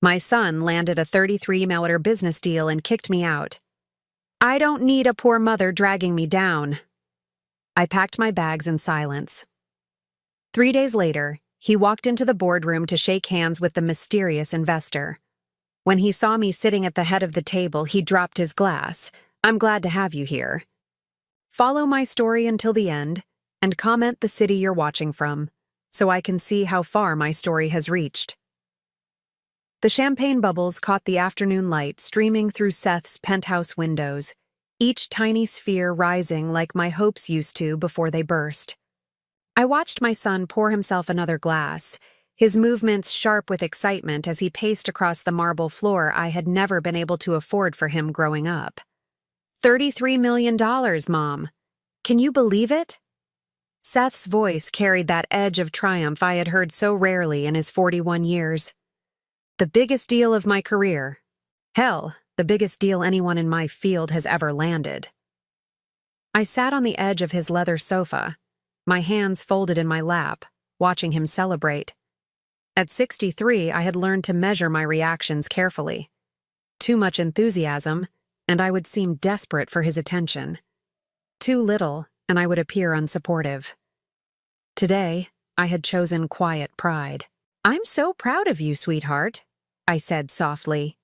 My son landed a $33 million business deal and kicked me out. I don't need a poor mother dragging me down. I packed my bags in silence. 3 days later, he walked into the boardroom to shake hands with the mysterious investor. When he saw me sitting at the head of the table, he dropped his glass. I'm glad to have you here. Follow my story until the end, and comment the city you're watching from, so I can see how far my story has reached. The champagne bubbles caught the afternoon light streaming through Seth's penthouse windows, each tiny sphere rising like my hopes used to before they burst. I watched my son pour himself another glass, his movements sharp with excitement as he paced across the marble floor I had never been able to afford for him growing up. $33 million, Mom. Can you believe it? Seth's voice carried that edge of triumph I had heard so rarely in his 41 years. The biggest deal of my career. Hell, the biggest deal anyone in my field has ever landed. I sat on the edge of his leather sofa, my hands folded in my lap, watching him celebrate. At 63, I had learned to measure my reactions carefully. Too much enthusiasm, and I would seem desperate for his attention. Too little, and I would appear unsupportive. Today, I had chosen quiet pride. I'm so proud of you, sweetheart, I said softly.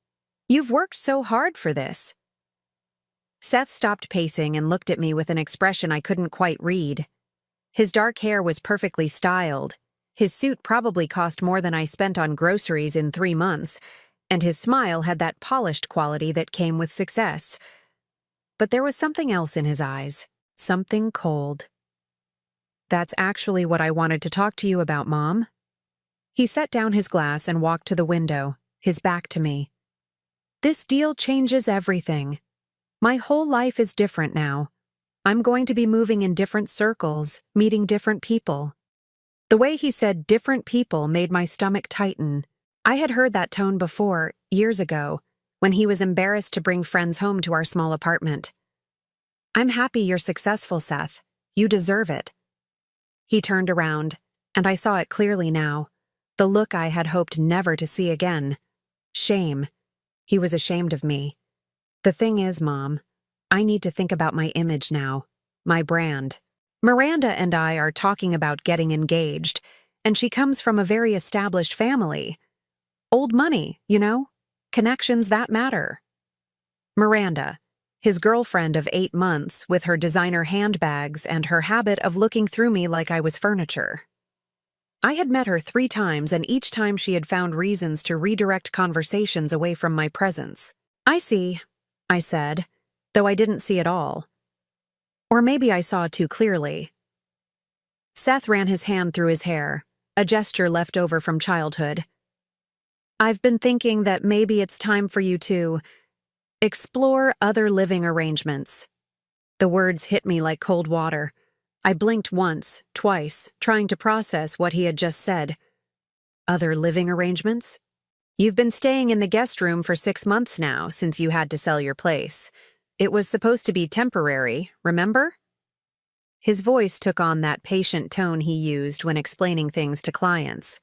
You've worked so hard for this. Seth stopped pacing and looked at me with an expression I couldn't quite read. His dark hair was perfectly styled. His suit probably cost more than I spent on groceries in 3 months, and his smile had that polished quality that came with success. But there was something else in his eyes, something cold. That's actually what I wanted to talk to you about, Mom. He set down his glass and walked to the window, his back to me. This deal changes everything. My whole life is different now. I'm going to be moving in different circles, meeting different people. The way he said different people made my stomach tighten. I had heard that tone before, years ago, when he was embarrassed to bring friends home to our small apartment. I'm happy you're successful, Seth. You deserve it. He turned around, and I saw it clearly now. The look I had hoped never to see again. Shame. He was ashamed of me. The thing is, Mom, I need to think about my image now, my brand. Miranda and I are talking about getting engaged, and she comes from a very established family. Old money, you know? Connections that matter. Miranda, his girlfriend of 8 months with her designer handbags and her habit of looking through me like I was furniture. I had met her 3 times, and each time she had found reasons to redirect conversations away from my presence. I see, I said, though I didn't see it all. Or maybe I saw too clearly. Seth ran his hand through his hair, a gesture left over from childhood. I've been thinking that maybe it's time for you to explore other living arrangements. The words hit me like cold water. I blinked once, twice, trying to process what he had just said. Other living arrangements? You've been staying in the guest room for 6 months now, since you had to sell your place. It was supposed to be temporary, remember? His voice took on that patient tone he used when explaining things to clients.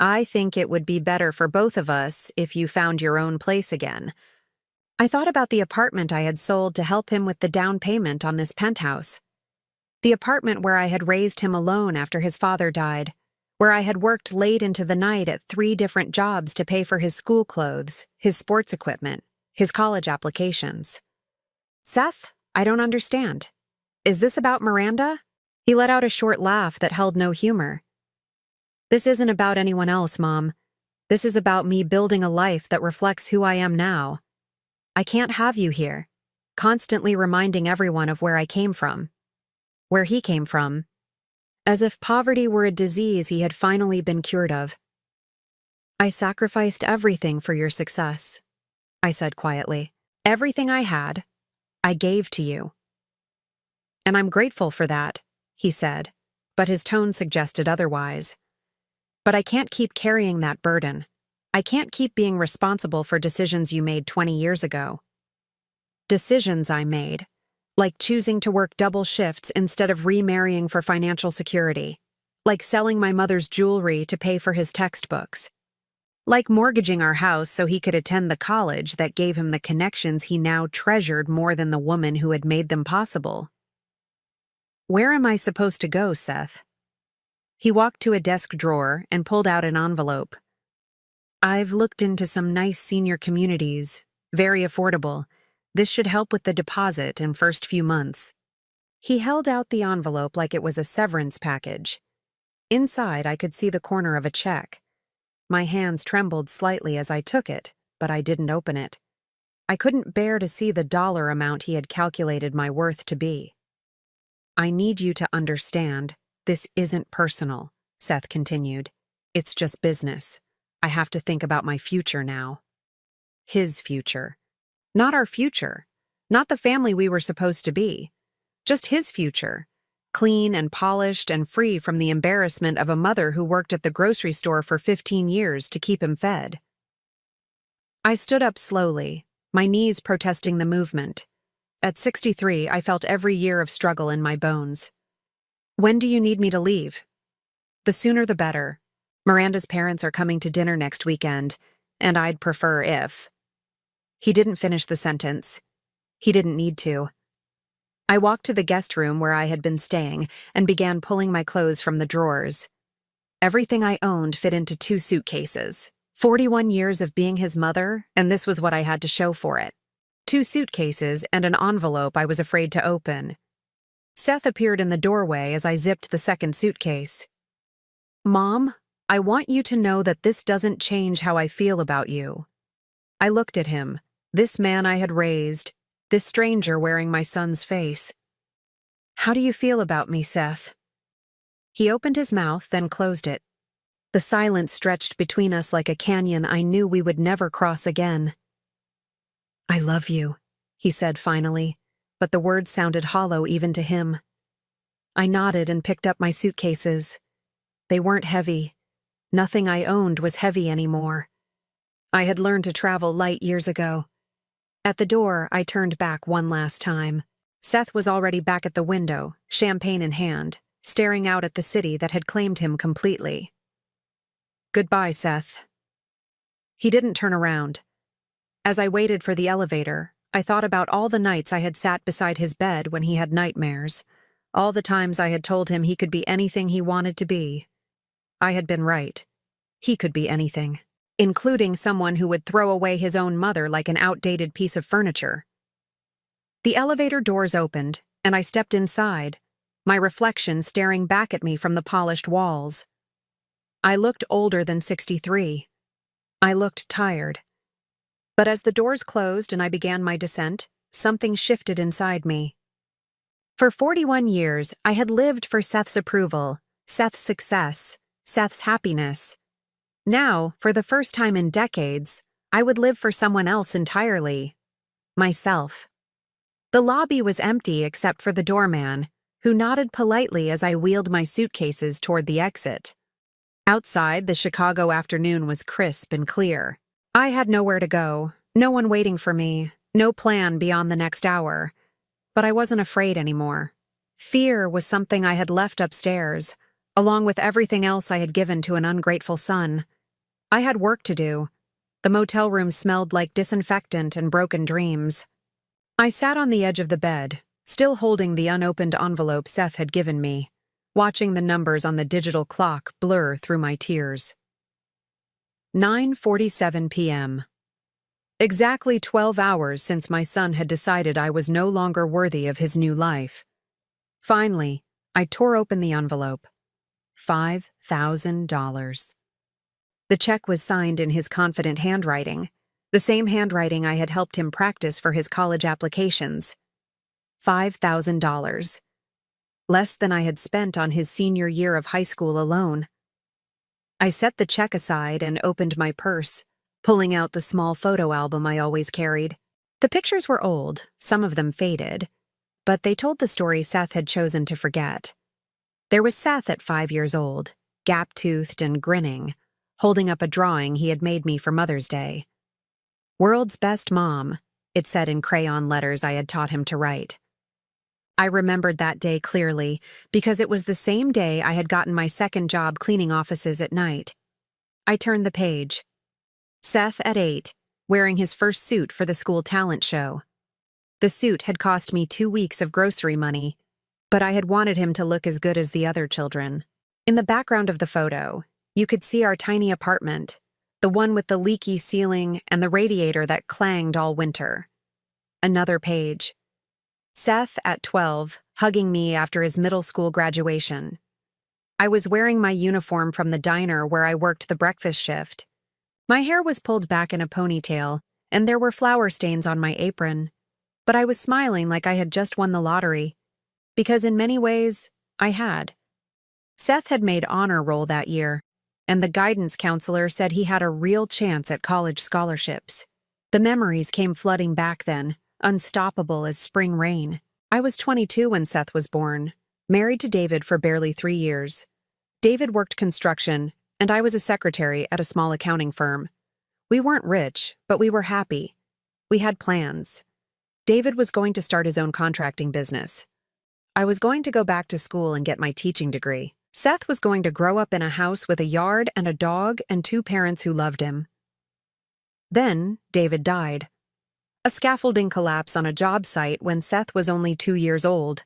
I think it would be better for both of us if you found your own place again. I thought about the apartment I had sold to help him with the down payment on this penthouse. The apartment where I had raised him alone after his father died, where I had worked late into the night at 3 different jobs to pay for his school clothes, his sports equipment, his college applications. Seth, I don't understand. Is this about Miranda? He let out a short laugh that held no humor. This isn't about anyone else, Mom. This is about me building a life that reflects who I am now. I can't have you here, constantly reminding everyone of where I came from. Where he came from. As if poverty were a disease he had finally been cured of. I sacrificed everything for your success, I said quietly. Everything I had, I gave to you. And I'm grateful for that, he said, but his tone suggested otherwise. But I can't keep carrying that burden. I can't keep being responsible for decisions you made 20 years ago. Decisions I made, like choosing to work double shifts instead of remarrying for financial security, like selling my mother's jewelry to pay for his textbooks. Like mortgaging our house so he could attend the college that gave him the connections he now treasured more than the woman who had made them possible. Where am I supposed to go, Seth? He walked to a desk drawer and pulled out an envelope. I've looked into some nice senior communities, very affordable. This should help with the deposit in first few months. He held out the envelope like it was a severance package. Inside, I could see the corner of a check. My hands trembled slightly as I took it, but I didn't open it. I couldn't bear to see the dollar amount he had calculated my worth to be. I need you to understand, this isn't personal, Seth continued. It's just business. I have to think about my future now. His future. Not our future. Not the family we were supposed to be. Just his future. Clean and polished and free from the embarrassment of a mother who worked at the grocery store for 15 years to keep him fed. I stood up slowly, my knees protesting the movement. At 63, I felt every year of struggle in my bones. When do you need me to leave? The sooner the better. Miranda's parents are coming to dinner next weekend, and I'd prefer if. He didn't finish the sentence. He didn't need to. I walked to the guest room where I had been staying and began pulling my clothes from the drawers. Everything I owned fit into 2 suitcases. 41 years of being his mother, and this was what I had to show for it. 2 suitcases and an envelope I was afraid to open. Seth appeared in the doorway as I zipped the second suitcase. Mom, I want you to know that this doesn't change how I feel about you. I looked at him, this man I had raised, this stranger wearing my son's face. How do you feel about me, Seth? He opened his mouth, then closed it. The silence stretched between us like a canyon I knew we would never cross again. I love you, he said finally, but the words sounded hollow even to him. I nodded and picked up my suitcases. They weren't heavy. Nothing I owned was heavy anymore. I had learned to travel light years ago. At the door, I turned back one last time. Seth was already back at the window, champagne in hand, staring out at the city that had claimed him completely. Goodbye, Seth. He didn't turn around. As I waited for the elevator, I thought about all the nights I had sat beside his bed when he had nightmares, all the times I had told him he could be anything he wanted to be. I had been right. He could be anything, including someone who would throw away his own mother like an outdated piece of furniture. The elevator doors opened, and I stepped inside, my reflection staring back at me from the polished walls. I looked older than 63. I looked tired. But as the doors closed and I began my descent, something shifted inside me. For 41 years, I had lived for Seth's approval, Seth's success, Seth's happiness. Now, for the first time in decades, I would live for someone else entirely. Myself. The lobby was empty except for the doorman, who nodded politely as I wheeled my suitcases toward the exit. Outside, the Chicago afternoon was crisp and clear. I had nowhere to go, no one waiting for me, no plan beyond the next hour. But I wasn't afraid anymore. Fear was something I had left upstairs, along with everything else I had given to an ungrateful son. I had work to do. The motel room smelled like disinfectant and broken dreams. I sat on the edge of the bed, still holding the unopened envelope Seth had given me, watching the numbers on the digital clock blur through my tears. 9:47 p.m. Exactly 12 hours since my son had decided I was no longer worthy of his new life. Finally, I tore open the envelope. $5,000. The check was signed in his confident handwriting, the same handwriting I had helped him practice for his college applications. $5,000. Less than I had spent on his senior year of high school alone. I set the check aside and opened my purse, pulling out the small photo album I always carried. The pictures were old, some of them faded, but they told the story Seth had chosen to forget. There was Seth at 5 years old, gap-toothed and grinning, holding up a drawing he had made me for Mother's Day. World's best mom, it said in crayon letters I had taught him to write. I remembered that day clearly because it was the same day I had gotten my second job cleaning offices at night. I turned the page. Seth at 8, wearing his first suit for the school talent show. The suit had cost me 2 weeks of grocery money, but I had wanted him to look as good as the other children. In the background of the photo, you could see our tiny apartment, the one with the leaky ceiling and the radiator that clanged all winter. Another page. Seth at 12, hugging me after his middle school graduation. I was wearing my uniform from the diner where I worked the breakfast shift. My hair was pulled back in a ponytail, and there were flour stains on my apron. But I was smiling like I had just won the lottery, because in many ways, I had. Seth had made honor roll that year, and the guidance counselor said he had a real chance at college scholarships. The memories came flooding back then, unstoppable as spring rain. I was 22 when Seth was born, married to David for barely 3 years. David worked construction, and I was a secretary at a small accounting firm. We weren't rich, but we were happy. We had plans. David was going to start his own contracting business. I was going to go back to school and get my teaching degree. Seth was going to grow up in a house with a yard and a dog and 2 parents who loved him. Then, David died. A scaffolding collapse on a job site when Seth was only 2 years old.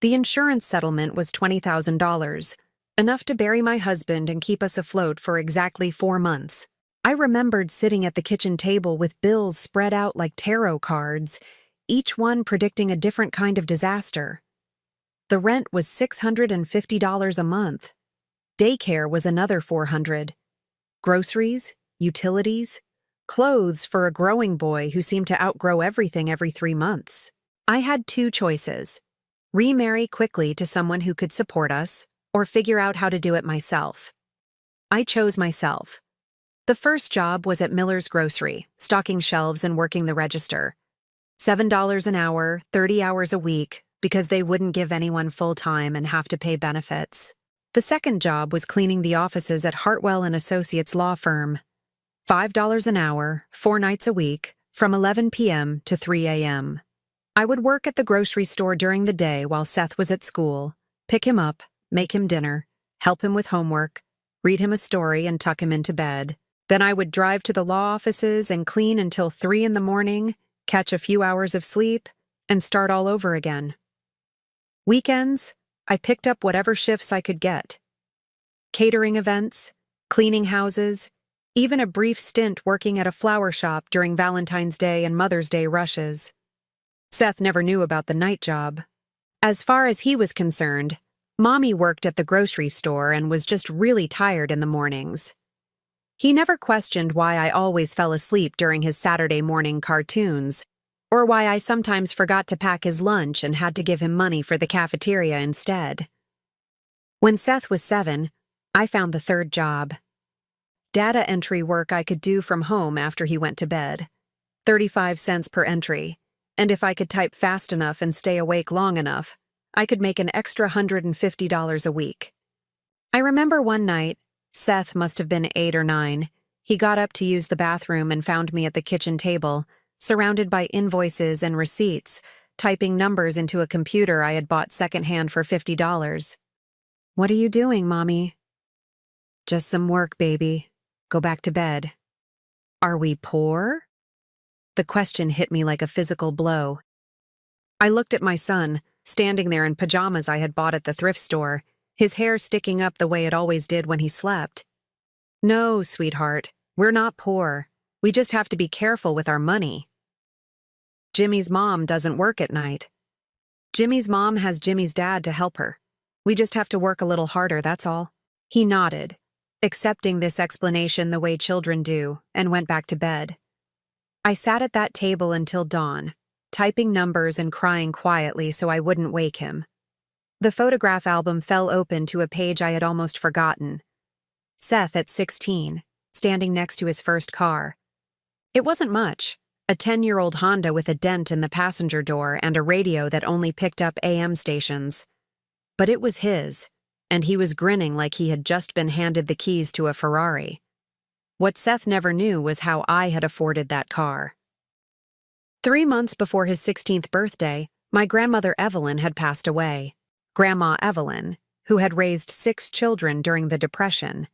The insurance settlement was $20,000, enough to bury my husband and keep us afloat for exactly 4 months. I remembered sitting at the kitchen table with bills spread out like tarot cards, each one predicting a different kind of disaster. The rent was $650 a month. Daycare was another $400. Groceries, utilities, clothes for a growing boy who seemed to outgrow everything every 3 months. I had 2 choices: remarry quickly to someone who could support us, or figure out how to do it myself. I chose myself. The first job was at Miller's Grocery, stocking shelves and working the register. $7 an hour, 30 hours a week, because they wouldn't give anyone full-time and have to pay benefits. The second job was cleaning the offices at Hartwell & Associates law firm. $5 an hour, 4 nights a week, from 11 p.m. to 3 a.m. I would work at the grocery store during the day while Seth was at school, pick him up, make him dinner, help him with homework, read him a story and tuck him into bed. Then I would drive to the law offices and clean until 3 in the morning, catch a few hours of sleep, and start all over again. Weekends, I picked up whatever shifts I could get. Catering events, cleaning houses, even a brief stint working at a flower shop during Valentine's Day and Mother's Day rushes. Seth never knew about the night job. As far as he was concerned, Mommy worked at the grocery store and was just really tired in the mornings. He never questioned why I always fell asleep during his Saturday morning cartoons, or why I sometimes forgot to pack his lunch and had to give him money for the cafeteria instead. When Seth was 7, I found the third job. Data entry work I could do from home after he went to bed. 35 cents per entry, and if I could type fast enough and stay awake long enough, I could make an extra $150 a week. I remember one night, Seth must have been 8 or 9. He got up to use the bathroom and found me at the kitchen table, surrounded by invoices and receipts, typing numbers into a computer I had bought secondhand for $50. "What are you doing, Mommy?" "Just some work, baby. Go back to bed." "Are we poor?" The question hit me like a physical blow. I looked at my son, standing there in pajamas I had bought at the thrift store, his hair sticking up the way it always did when he slept. "No, sweetheart, we're not poor. We just have to be careful with our money. Jimmy's mom doesn't work at night. Jimmy's mom has Jimmy's dad to help her. We just have to work a little harder, that's all." He nodded, accepting this explanation the way children do, and went back to bed. I sat at that table until dawn, typing numbers and crying quietly so I wouldn't wake him. The photograph album fell open to a page I had almost forgotten. Seth at 16, standing next to his first car. It wasn't much, a 10-year-old Honda with a dent in the passenger door and a radio that only picked up AM stations. But it was his, and he was grinning like he had just been handed the keys to a Ferrari. What Seth never knew was how I had afforded that car. 3 months before his 16th birthday, my grandmother Evelyn had passed away. Grandma Evelyn, who had raised 6 children during the Depression,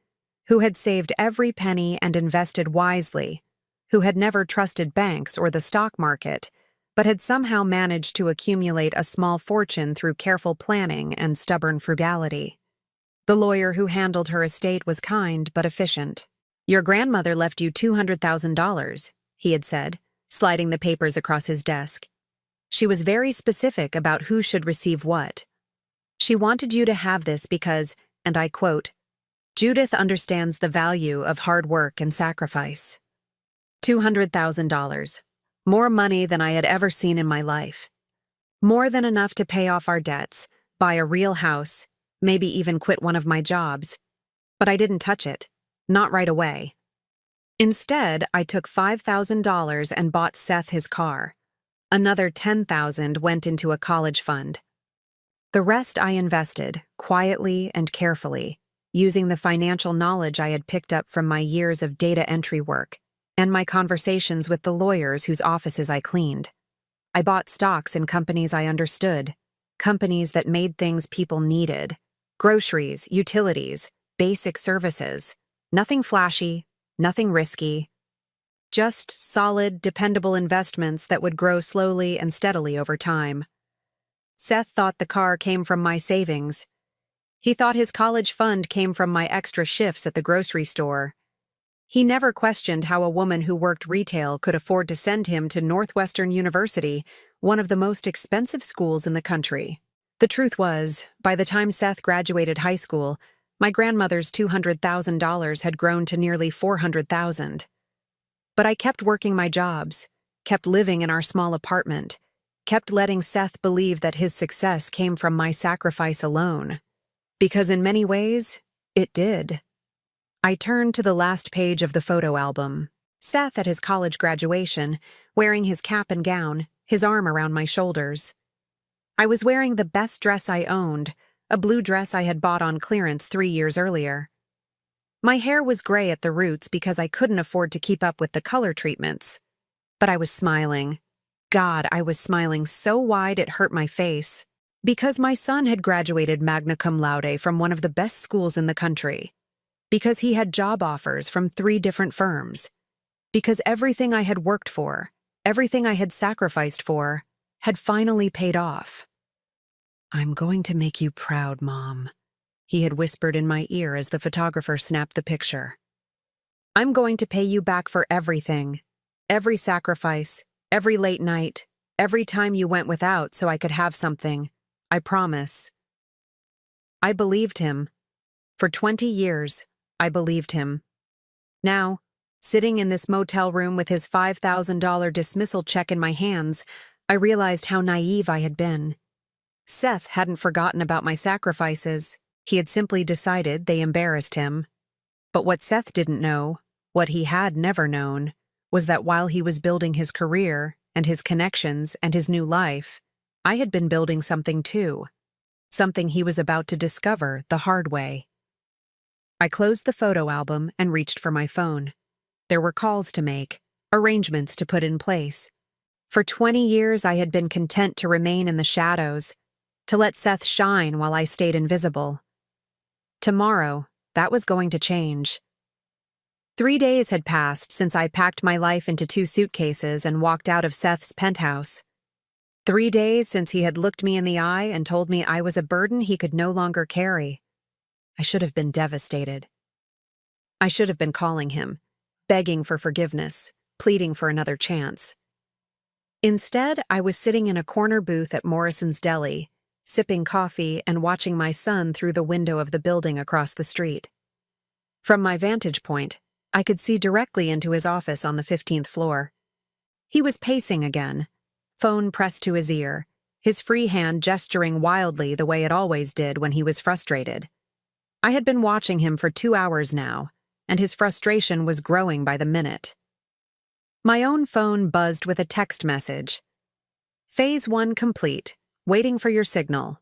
who had saved every penny and invested wisely, who had never trusted banks or the stock market, but had somehow managed to accumulate a small fortune through careful planning and stubborn frugality. The lawyer who handled her estate was kind but efficient. "Your grandmother left you $200,000, he had said, sliding the papers across his desk. She was very specific about who should receive what. She wanted you to have this because, and I quote, Judith understands the value of hard work and sacrifice. $200,000. More money than I had ever seen in my life. More than enough to pay off our debts, buy a real house, maybe even quit one of my jobs. But I didn't touch it. Not right away. Instead, I took $5,000 and bought Seth his car. Another $10,000 went into a college fund. The rest I invested, quietly and carefully, using the financial knowledge I had picked up from my years of data entry work and my conversations with the lawyers whose offices I cleaned. I bought stocks in companies I understood, companies that made things people needed, groceries, utilities, basic services, nothing flashy, nothing risky, just solid, dependable investments that would grow slowly and steadily over time. Seth thought the car came from my savings. He thought his college fund came from my extra shifts at the grocery store. He never questioned how a woman who worked retail could afford to send him to Northwestern University, one of the most expensive schools in the country. The truth was, by the time Seth graduated high school, my grandmother's $200,000 had grown to nearly $400,000. But I kept working my jobs, kept living in our small apartment, kept letting Seth believe that his success came from my sacrifice alone. Because in many ways, it did. I turned to the last page of the photo album. Seth at his college graduation, wearing his cap and gown, his arm around my shoulders. I was wearing the best dress I owned, a blue dress I had bought on clearance 3 years earlier. My hair was gray at the roots because I couldn't afford to keep up with the color treatments. But I was smiling. God, I was smiling so wide it hurt my face. Because my son had graduated magna cum laude from one of the best schools in the country. Because he had job offers from 3 different firms. Because everything I had worked for, everything I had sacrificed for, had finally paid off. "I'm going to make you proud, Mom," he had whispered in my ear as the photographer snapped the picture. "I'm going to pay you back for everything. Every sacrifice, every late night, every time you went without so I could have something. I promise." I believed him. For 20 years, I believed him. Now, sitting in this motel room with his $5,000 dismissal check in my hands, I realized how naive I had been. Seth hadn't forgotten about my sacrifices. He had simply decided they embarrassed him. But what Seth didn't know, what he had never known, was that while he was building his career and his connections and his new life, I had been building something too. Something he was about to discover the hard way. I closed the photo album and reached for my phone. There were calls to make, arrangements to put in place. For 20 years, I had been content to remain in the shadows, to let Seth shine while I stayed invisible. Tomorrow, that was going to change. 3 days had passed since I packed my life into 2 suitcases and walked out of Seth's penthouse. 3 days since he had looked me in the eye and told me I was a burden he could no longer carry. I should have been devastated. I should have been calling him, begging for forgiveness, pleading for another chance. Instead, I was sitting in a corner booth at Morrison's Deli, sipping coffee and watching my son through the window of the building across the street. From my vantage point, I could see directly into his office on the 15th floor. He was pacing again, phone pressed to his ear, his free hand gesturing wildly the way it always did when he was frustrated. I had been watching him for 2 hours now, and his frustration was growing by the minute. My own phone buzzed with a text message. "Phase 1 complete. Waiting for your signal."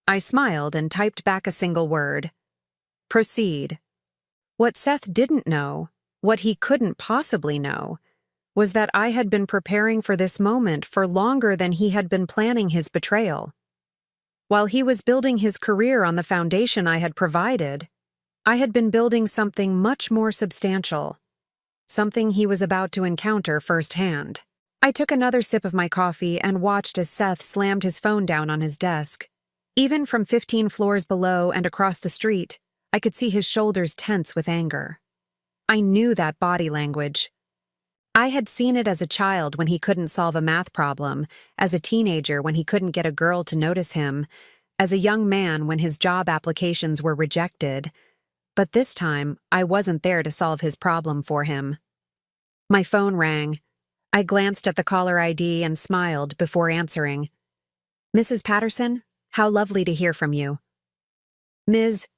I smiled and typed back a single word. "Proceed." What Seth didn't know, what he couldn't possibly know, was that I had been preparing for this moment for longer than he had been planning his betrayal. While he was building his career on the foundation I had provided, I had been building something much more substantial, something he was about to encounter firsthand. I took another sip of my coffee and watched as Seth slammed his phone down on his desk. Even from 15 floors below and across the street, I could see his shoulders tense with anger. I knew that body language. I had seen it as a child when he couldn't solve a math problem, as a teenager when he couldn't get a girl to notice him, as a young man when his job applications were rejected. But this time, I wasn't there to solve his problem for him. My phone rang. I glanced at the caller ID and smiled before answering. "Mrs. Patterson, how lovely to hear from you." "Ms.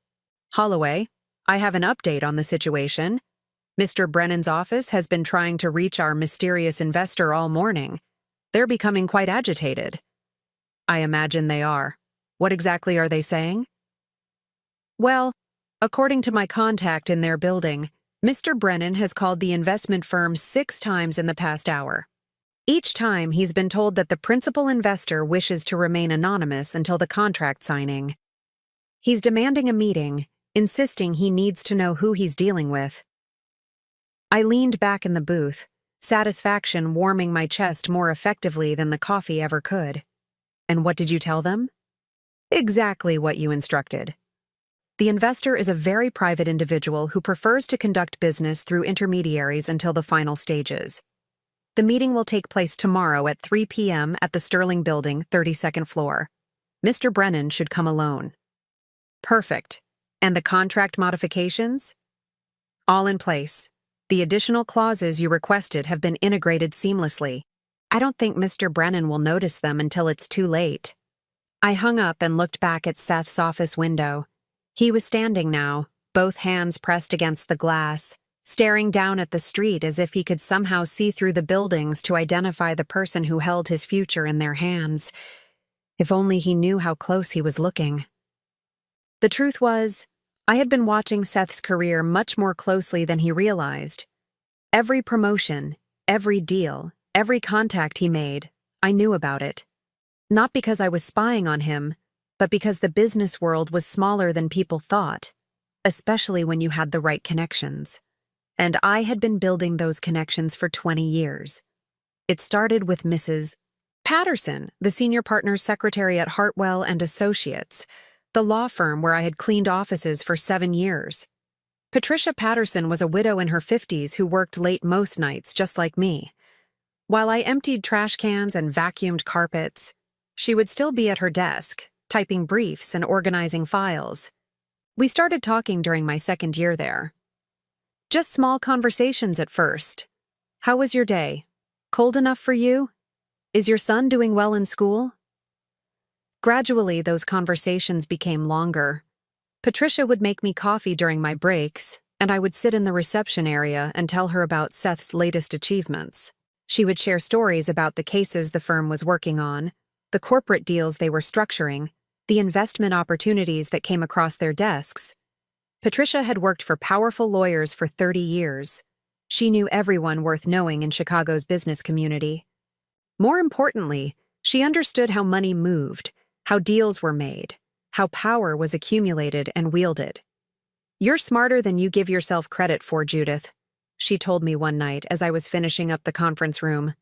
Holloway, I have an update on the situation. Mr. Brennan's office has been trying to reach our mysterious investor all morning. They're becoming quite agitated." "I imagine they are. What exactly are they saying?" "Well, according to my contact in their building, Mr. Brennan has called the investment firm 6 times in the past hour. Each time he's been told that the principal investor wishes to remain anonymous until the contract signing. He's demanding a meeting, insisting he needs to know who he's dealing with." I leaned back in the booth, satisfaction warming my chest more effectively than the coffee ever could. "And what did you tell them?" "Exactly what you instructed. The investor is a very private individual who prefers to conduct business through intermediaries until the final stages. The meeting will take place tomorrow at 3 p.m. at the Sterling Building, 32nd floor. Mr. Brennan should come alone." "Perfect. And the contract modifications?" "All in place. The additional clauses you requested have been integrated seamlessly. I don't think Mr. Brennan will notice them until it's too late." I hung up and looked back at Seth's office window. He was standing now, both hands pressed against the glass, staring down at the street as if he could somehow see through the buildings to identify the person who held his future in their hands. If only he knew how close he was looking. The truth was, I had been watching Seth's career much more closely than he realized. Every promotion, every deal, every contact he made, I knew about it. Not because I was spying on him, but because the business world was smaller than people thought, especially when you had the right connections. And I had been building those connections for 20 years. It started with Mrs. Patterson, the senior partner's secretary at Hartwell and Associates, the law firm where I had cleaned offices for 7 years. Patricia Patterson was a widow in her 50s who worked late most nights, just like me. While I emptied trash cans and vacuumed carpets, she would still be at her desk, typing briefs and organizing files. We started talking during my 2nd year there. Just small conversations at first. "How was your day? Cold enough for you? Is your son doing well in school?" Gradually, those conversations became longer. Patricia would make me coffee during my breaks, and I would sit in the reception area and tell her about Seth's latest achievements. She would share stories about the cases the firm was working on, the corporate deals they were structuring, the investment opportunities that came across their desks. Patricia had worked for powerful lawyers for 30 years. She knew everyone worth knowing in Chicago's business community. More importantly, she understood how money moved, how deals were made, how power was accumulated and wielded. "You're smarter than you give yourself credit for, Judith," she told me one night as I was finishing up the conference room.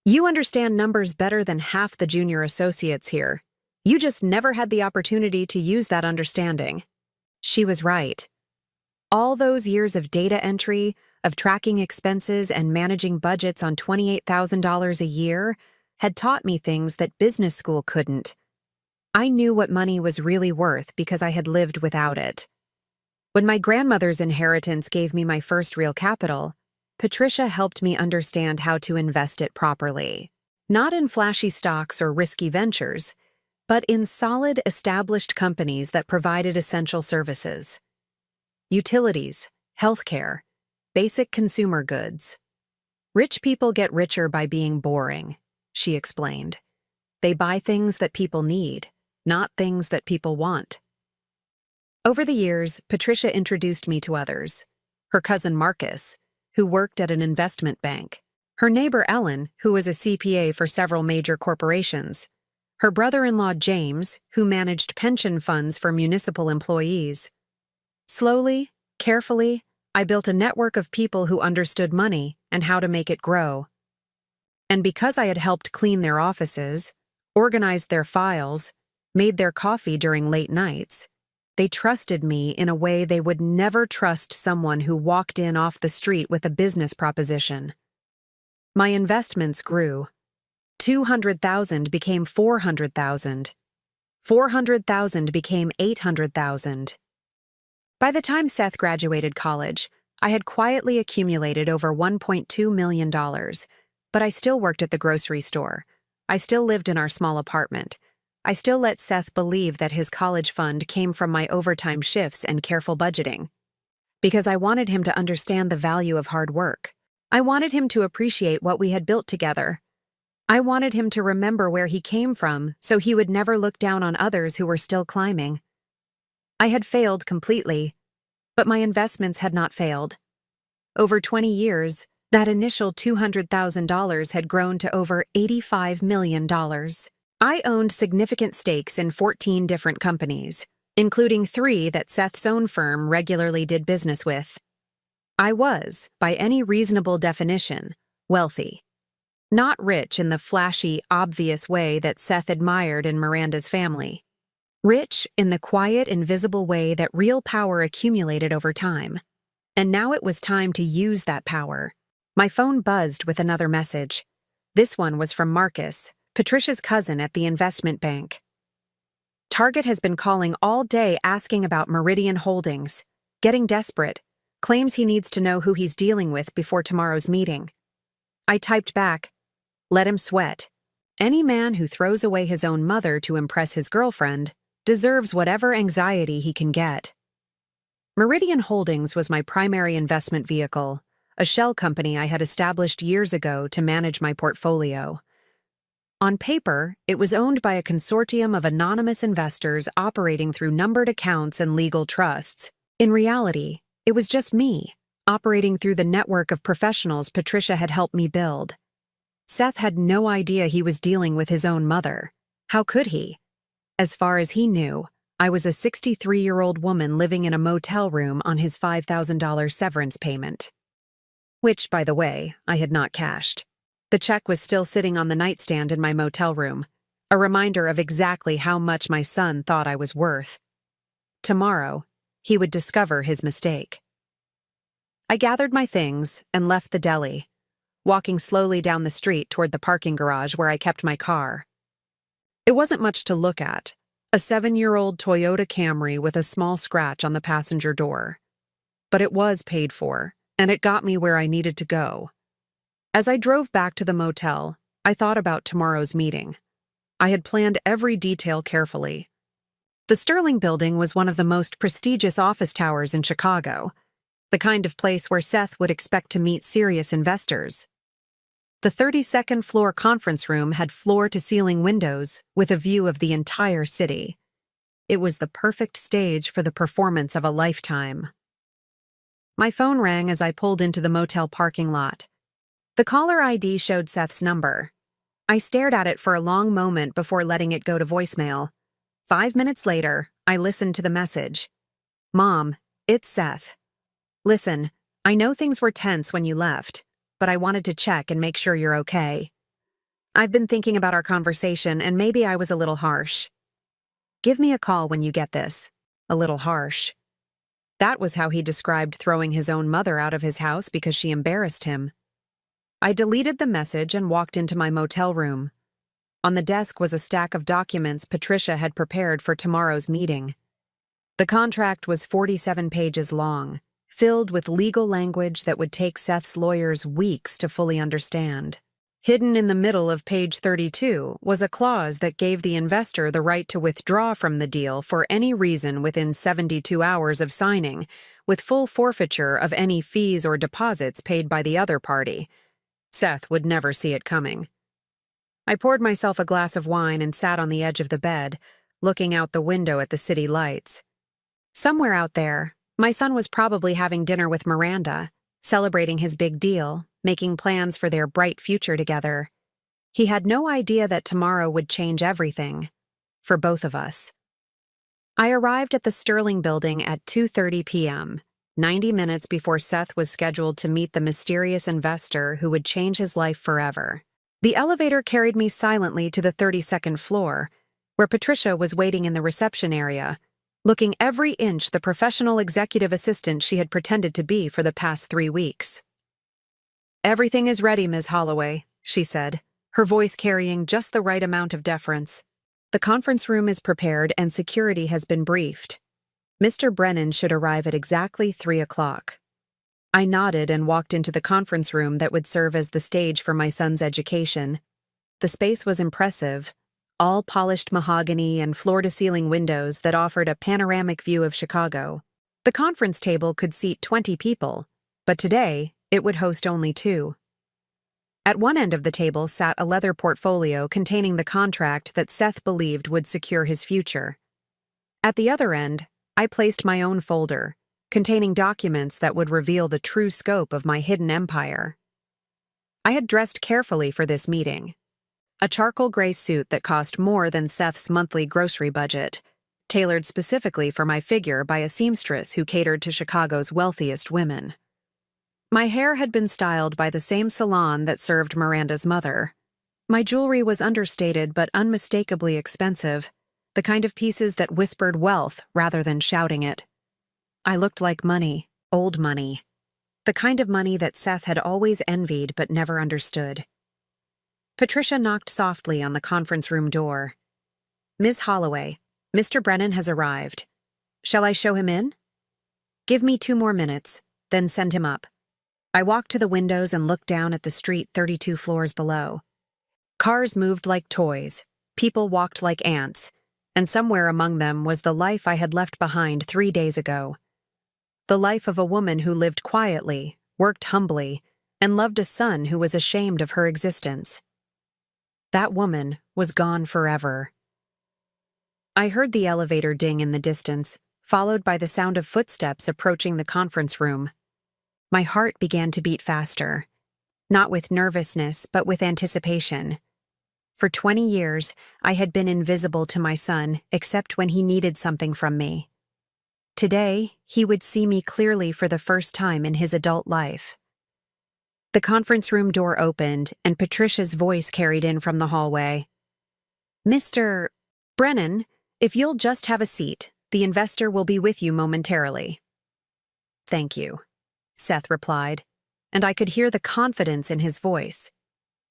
"You understand numbers better than half the junior associates here. You just never had the opportunity to use that understanding." She was right. All those years of data entry, of tracking expenses and managing budgets on $28,000 a year had taught me things that business school couldn't. I knew what money was really worth because I had lived without it. When my grandmother's inheritance gave me my first real capital, Patricia helped me understand how to invest it properly. Not in flashy stocks or risky ventures, but in solid, established companies that provided essential services. Utilities, healthcare, basic consumer goods. "Rich people get richer by being boring," she explained. "They buy things that people need, not things that people want." Over the years, Patricia introduced me to others. Her cousin Marcus, who worked at an investment bank. Her neighbor Ellen, who was a CPA for several major corporations. Her brother-in-law James, who managed pension funds for municipal employees. Slowly, carefully, I built a network of people who understood money and how to make it grow. And because I had helped clean their offices, organized their files, made their coffee during late nights, they trusted me in a way they would never trust someone who walked in off the street with a business proposition. My investments grew. 200,000 became 400,000. 400,000 became 800,000. By the time Seth graduated college, I had quietly accumulated over $1.2 million, but I still worked at the grocery store. I still lived in our small apartment. I still let Seth believe that his college fund came from my overtime shifts and careful budgeting. Because I wanted him to understand the value of hard work. I wanted him to appreciate what we had built together. I wanted him to remember where he came from so he would never look down on others who were still climbing. I had failed completely, but my investments had not failed. Over 20 years, that initial $200,000 had grown to over $85 million. I owned significant stakes in 14 different companies, including 3 that Seth's own firm regularly did business with. I was, by any reasonable definition, wealthy. Not rich in the flashy, obvious way that Seth admired in Miranda's family. Rich in the quiet, invisible way that real power accumulated over time. And now it was time to use that power. My phone buzzed with another message. This one was from Marcus, Patricia's cousin at the investment bank. Target has been calling all day asking about Meridian Holdings, getting desperate, claims he needs to know who he's dealing with before tomorrow's meeting. I typed back, let him sweat. Any man who throws away his own mother to impress his girlfriend deserves whatever anxiety he can get. Meridian Holdings was my primary investment vehicle, a shell company I had established years ago to manage my portfolio. On paper, it was owned by a consortium of anonymous investors operating through numbered accounts and legal trusts. In reality, it was just me, operating through the network of professionals Patricia had helped me build. Seth had no idea he was dealing with his own mother. How could he? As far as he knew, I was a 63-year-old woman living in a motel room on his $5,000 severance payment. Which, by the way, I had not cashed. The check was still sitting on the nightstand in my motel room, a reminder of exactly how much my son thought I was worth. Tomorrow, he would discover his mistake. I gathered my things and left the deli, walking slowly down the street toward the parking garage where I kept my car. It wasn't much to look at, a 7-year-old Toyota Camry with a small scratch on the passenger door. But it was paid for, and it got me where I needed to go. As I drove back to the motel, I thought about tomorrow's meeting. I had planned every detail carefully. The Sterling Building was one of the most prestigious office towers in Chicago, the kind of place where Seth would expect to meet serious investors. The 32nd floor conference room had floor-to-ceiling windows with a view of the entire city. It was the perfect stage for the performance of a lifetime. My phone rang as I pulled into the motel parking lot. The caller ID showed Seth's number. I stared at it for a long moment before letting it go to voicemail. 5 minutes later, I listened to the message. Mom, it's Seth. Listen, I know things were tense when you left, but I wanted to check and make sure you're okay. I've been thinking about our conversation and maybe I was a little harsh. Give me a call when you get this. A little harsh. That was how he described throwing his own mother out of his house because she embarrassed him. I deleted the message and walked into my motel room. On the desk was a stack of documents Patricia had prepared for tomorrow's meeting. The contract was 47 pages long, filled with legal language that would take Seth's lawyers weeks to fully understand. Hidden in the middle of page 32 was a clause that gave the investor the right to withdraw from the deal for any reason within 72 hours of signing, with full forfeiture of any fees or deposits paid by the other party. Seth would never see it coming. I poured myself a glass of wine and sat on the edge of the bed, looking out the window at the city lights. Somewhere out there, my son was probably having dinner with Miranda, celebrating his big deal, making plans for their bright future together. He had no idea that tomorrow would change everything, for both of us. I arrived at the Sterling building at 2:30 p.m., 90 minutes before Seth was scheduled to meet the mysterious investor who would change his life forever. The elevator carried me silently to the 32nd floor, where Patricia was waiting in the reception area, looking every inch the professional executive assistant she had pretended to be for the past 3 weeks. "Everything is ready, Ms. Holloway," she said, her voice carrying just the right amount of deference. "The conference room is prepared and security has been briefed. Mr. Brennan should arrive at exactly 3 o'clock. I nodded and walked into the conference room that would serve as the stage for my son's education. The space was impressive, all polished mahogany and floor-to-ceiling windows that offered a panoramic view of Chicago. The conference table could seat 20 people, but today it would host only 2. At one end of the table sat a leather portfolio containing the contract that Seth believed would secure his future. At the other end, I placed my own folder, containing documents that would reveal the true scope of my hidden empire. I had dressed carefully for this meeting. A charcoal gray suit that cost more than Seth's monthly grocery budget, tailored specifically for my figure by a seamstress who catered to Chicago's wealthiest women. My hair had been styled by the same salon that served Miranda's mother. My jewelry was understated but unmistakably expensive, the kind of pieces that whispered wealth rather than shouting it. I looked like money, old money, the kind of money that Seth had always envied but never understood. Patricia knocked softly on the conference room door. "Ms. Holloway, Mr. Brennan has arrived. Shall I show him in?" "Give me 2 more minutes, then send him up." I walked to the windows and looked down at the street 32 floors below. Cars moved like toys, people walked like ants, and somewhere among them was the life I had left behind 3 days ago. The life of a woman who lived quietly, worked humbly, and loved a son who was ashamed of her existence. That woman was gone forever. I heard the elevator ding in the distance, followed by the sound of footsteps approaching the conference room. My heart began to beat faster, not with nervousness, but with anticipation. For 20 years, I had been invisible to my son except when he needed something from me. Today, he would see me clearly for the first time in his adult life. The conference room door opened, and Patricia's voice carried in from the hallway. "Mr. Brennan, if you'll just have a seat, the investor will be with you momentarily." "Thank you," Seth replied, and I could hear the confidence in his voice.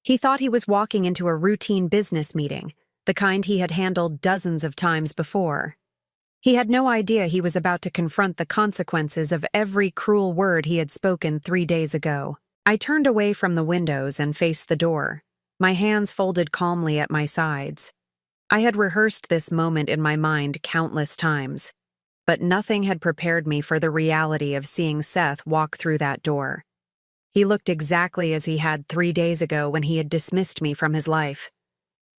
He thought he was walking into a routine business meeting, the kind he had handled dozens of times before. He had no idea he was about to confront the consequences of every cruel word he had spoken 3 days ago. I turned away from the windows and faced the door, my hands folded calmly at my sides. I had rehearsed this moment in my mind countless times, but nothing had prepared me for the reality of seeing Seth walk through that door. He looked exactly as he had 3 days ago when he had dismissed me from his life.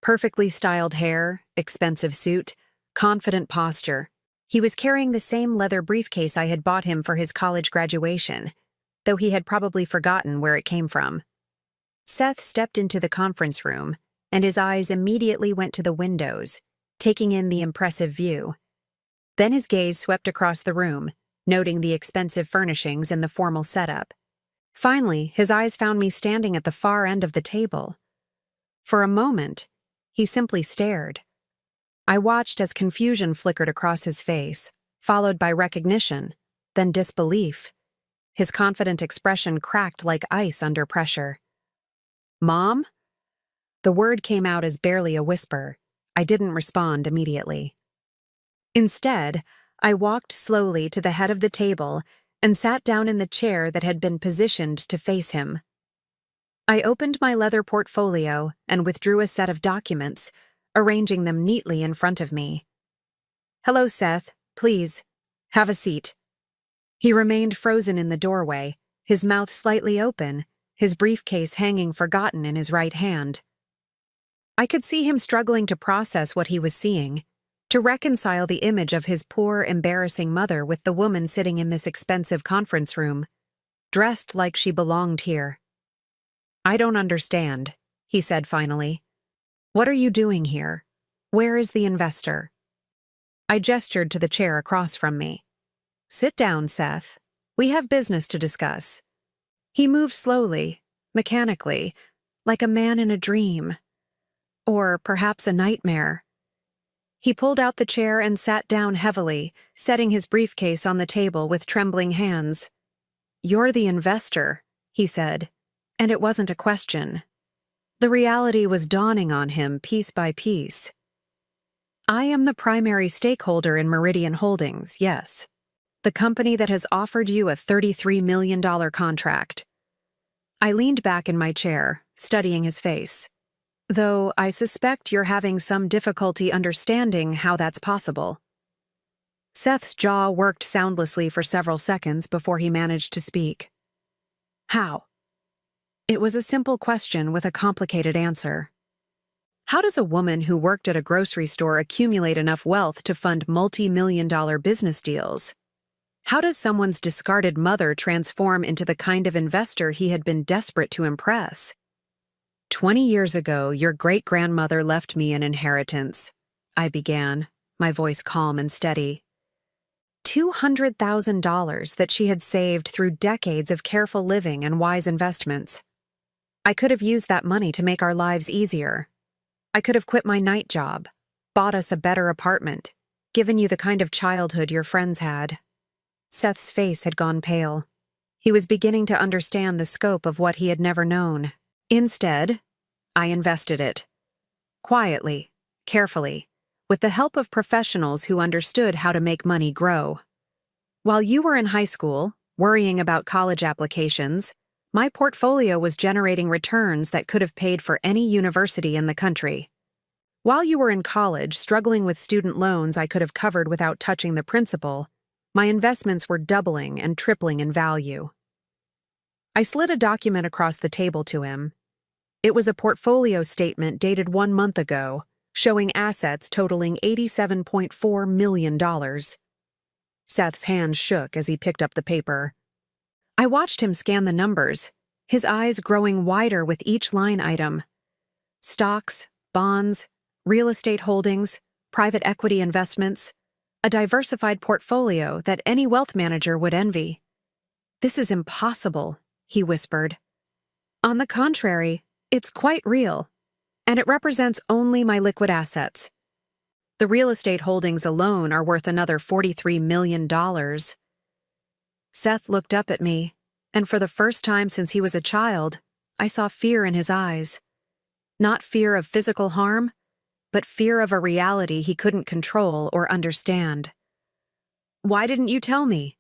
Perfectly styled hair, expensive suit, confident posture. He was carrying the same leather briefcase I had bought him for his college graduation, though he had probably forgotten where it came from. Seth stepped into the conference room, and his eyes immediately went to the windows, taking in the impressive view. Then his gaze swept across the room, noting the expensive furnishings and the formal setup. Finally, his eyes found me standing at the far end of the table. For a moment, he simply stared. I watched as confusion flickered across his face, followed by recognition, then disbelief. His confident expression cracked like ice under pressure. "Mom?" The word came out as barely a whisper. I didn't respond immediately. Instead, I walked slowly to the head of the table and sat down in the chair that had been positioned to face him. I opened my leather portfolio and withdrew a set of documents, arranging them neatly in front of me. "Hello, Seth. Please, have a seat." He remained frozen in the doorway, his mouth slightly open, his briefcase hanging forgotten in his right hand. I could see him struggling to process what he was seeing, to reconcile the image of his poor, embarrassing mother with the woman sitting in this expensive conference room, dressed like she belonged here. "I don't understand," he said finally. "What are you doing here? Where is the investor?" I gestured to the chair across from me. "Sit down, Seth. We have business to discuss." He moved slowly, mechanically, like a man in a dream. Or perhaps a nightmare. He pulled out the chair and sat down heavily, setting his briefcase on the table with trembling hands. "You're the investor," he said, and it wasn't a question. The reality was dawning on him piece by piece. "I am the primary stakeholder in Meridian Holdings, yes. The company that has offered you a $33 million contract." I leaned back in my chair, studying his face. "Though I suspect you're having some difficulty understanding how that's possible." Seth's jaw worked soundlessly for several seconds before he managed to speak. "How?" It was a simple question with a complicated answer. How does a woman who worked at a grocery store accumulate enough wealth to fund multi-million-dollar business deals? How does someone's discarded mother transform into the kind of investor he had been desperate to impress? 20 years ago, your great-grandmother left me an inheritance," I began, my voice calm and steady. $200,000 that she had saved through decades of careful living and wise investments. I could have used that money to make our lives easier. I could have quit my night job, bought us a better apartment, given you the kind of childhood your friends had. Seth's face had gone pale. He was beginning to understand the scope of what he had never known. Instead, I invested it. Quietly, carefully, with the help of professionals who understood how to make money grow. While you were in high school, worrying about college applications, my portfolio was generating returns that could have paid for any university in the country. While you were in college, struggling with student loans I could have covered without touching the principal, my investments were doubling and tripling in value. I slid a document across the table to him. It was a portfolio statement dated 1 month ago, showing assets totaling $87.4 million. Seth's hands shook as he picked up the paper. I watched him scan the numbers, his eyes growing wider with each line item. Stocks, bonds, real estate holdings, private equity investments, a diversified portfolio that any wealth manager would envy. "This is impossible," he whispered. "On the contrary, it's quite real, and it represents only my liquid assets. The real estate holdings alone are worth another $43 million. Seth looked up at me, and for the first time since he was a child, I saw fear in his eyes. Not fear of physical harm, but fear of a reality he couldn't control or understand. "Why didn't you tell me?"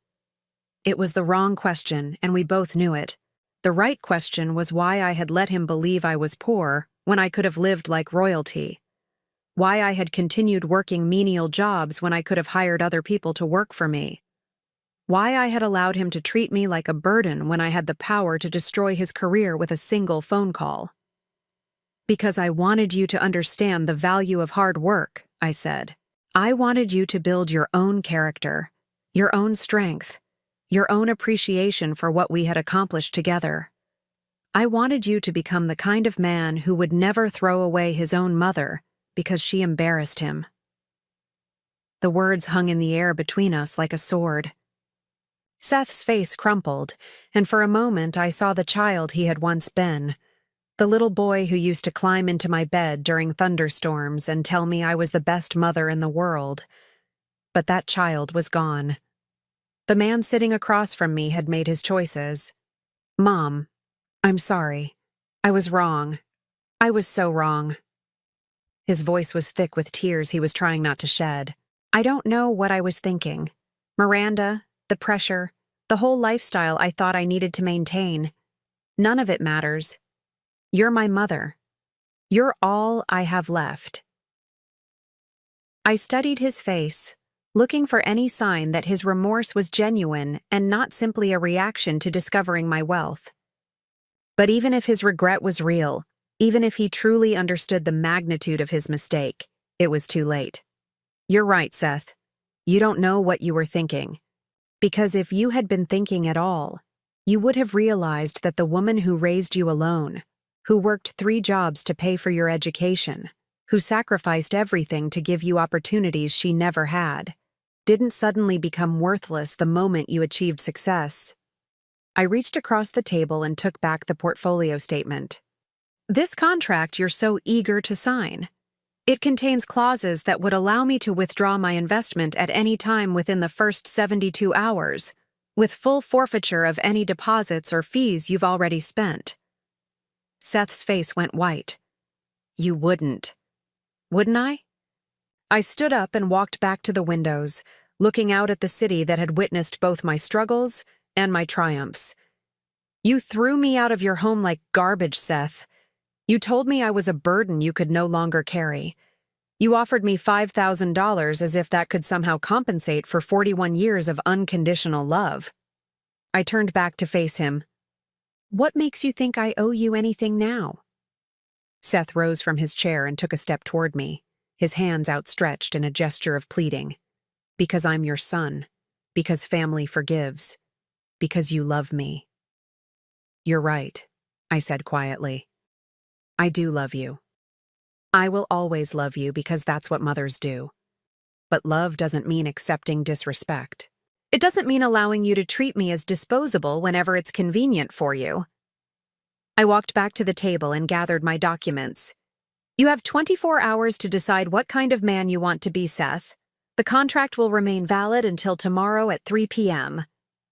It was the wrong question, and we both knew it. The right question was why I had let him believe I was poor when I could have lived like royalty. Why I had continued working menial jobs when I could have hired other people to work for me. Why I had allowed him to treat me like a burden when I had the power to destroy his career with a single phone call. "Because I wanted you to understand the value of hard work," I said. "I wanted you to build your own character, your own strength, your own appreciation for what we had accomplished together. I wanted you to become the kind of man who would never throw away his own mother because she embarrassed him." The words hung in the air between us like a sword. Seth's face crumpled, and for a moment I saw the child he had once been, the little boy who used to climb into my bed during thunderstorms and tell me I was the best mother in the world. But that child was gone. The man sitting across from me had made his choices. "Mom, I'm sorry. I was wrong. I was so wrong." His voice was thick with tears he was trying not to shed. "I don't know what I was thinking. Miranda, the pressure, the whole lifestyle I thought I needed to maintain. None of it matters. You're my mother. You're all I have left." I studied his face, looking for any sign that his remorse was genuine and not simply a reaction to discovering my wealth. But even if his regret was real, even if he truly understood the magnitude of his mistake, it was too late. "You're right, Seth. You don't know what you were thinking. Because if you had been thinking at all, you would have realized that the woman who raised you alone, who worked 3 jobs to pay for your education, who sacrificed everything to give you opportunities she never had, didn't suddenly become worthless the moment you achieved success. I reached across the table and took back the portfolio statement. This contract you're so eager to sign. It contains clauses that would allow me to withdraw my investment at any time within the first 72 hours, with full forfeiture of any deposits or fees you've already spent. Seth's face went white. You wouldn't. Wouldn't I? I stood up and walked back to the windows, looking out at the city that had witnessed both my struggles and my triumphs. You threw me out of your home like garbage, Seth. You told me I was a burden you could no longer carry. You offered me $5,000 as if that could somehow compensate for 41 years of unconditional love. I turned back to face him. What makes you think I owe you anything now? Seth rose from his chair and took a step toward me, his hands outstretched in a gesture of pleading. Because I'm your son. Because family forgives. Because you love me. You're right, I said quietly. I do love you. I will always love you because that's what mothers do. But love doesn't mean accepting disrespect. It doesn't mean allowing you to treat me as disposable whenever it's convenient for you. I walked back to the table and gathered my documents. You have 24 hours to decide what kind of man you want to be, Seth. The contract will remain valid until tomorrow at 3 p.m.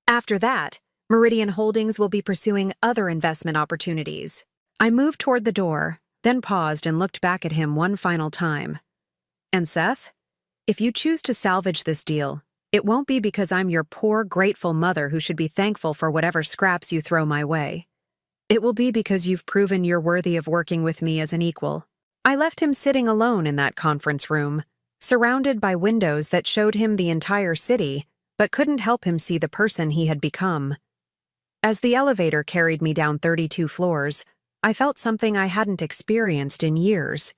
After that, Meridian Holdings will be pursuing other investment opportunities. I moved toward the door, then paused and looked back at him one final time. And Seth, if you choose to salvage this deal, it won't be because I'm your poor, grateful mother who should be thankful for whatever scraps you throw my way. It will be because you've proven you're worthy of working with me as an equal. I left him sitting alone in that conference room, surrounded by windows that showed him the entire city, but couldn't help him see the person he had become. As the elevator carried me down 32 floors, I felt something I hadn't experienced in years.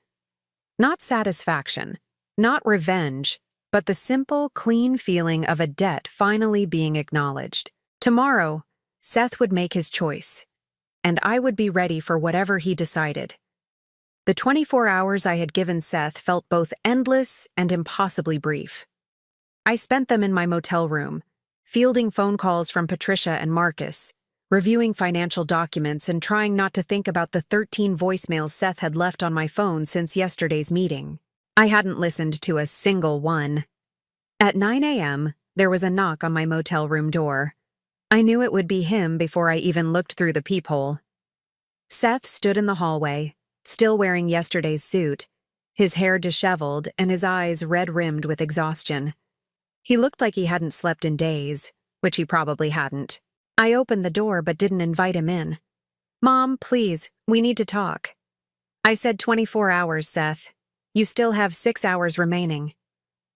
Not satisfaction, not revenge, but the simple, clean feeling of a debt finally being acknowledged. Tomorrow, Seth would make his choice, and I would be ready for whatever he decided. The 24 hours I had given Seth felt both endless and impossibly brief. I spent them in my motel room, fielding phone calls from Patricia and Marcus, reviewing financial documents and trying not to think about the 13 voicemails Seth had left on my phone since yesterday's meeting. I hadn't listened to a single one. At 9 a.m., there was a knock on my motel room door. I knew it would be him before I even looked through the peephole. Seth stood in the hallway, still wearing yesterday's suit, his hair disheveled and his eyes red-rimmed with exhaustion. He looked like he hadn't slept in days, which he probably hadn't. I opened the door but didn't invite him in. Mom, please, we need to talk. I said 24 hours, Seth. You still have 6 hours remaining.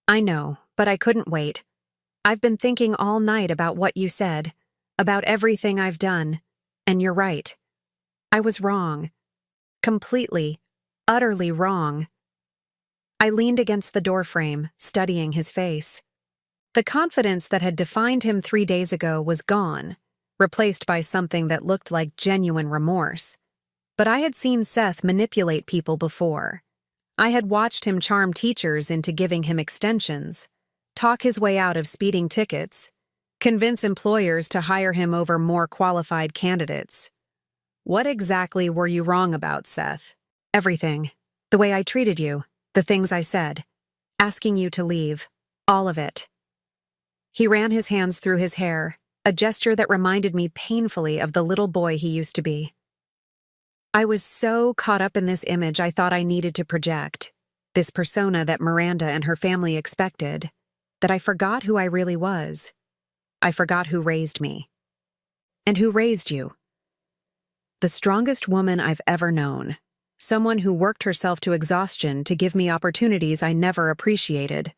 I know, but I couldn't wait. I've been thinking all night about what you said, about everything I've done, and you're right. I was wrong. Completely, utterly wrong. I leaned against the doorframe, studying his face. The confidence that had defined him 3 days ago was gone, replaced by something that looked like genuine remorse. But I had seen Seth manipulate people before. I had watched him charm teachers into giving him extensions, talk his way out of speeding tickets, convince employers to hire him over more qualified candidates. What exactly were you wrong about, Seth? Everything. The way I treated you, the things I said, asking you to leave, all of it. He ran his hands through his hair, a gesture that reminded me painfully of the little boy he used to be. I was so caught up in this image I thought I needed to project, this persona that Miranda and her family expected, that I forgot who I really was. I forgot who raised me. And who raised you? The strongest woman I've ever known, someone who worked herself to exhaustion to give me opportunities I never appreciated,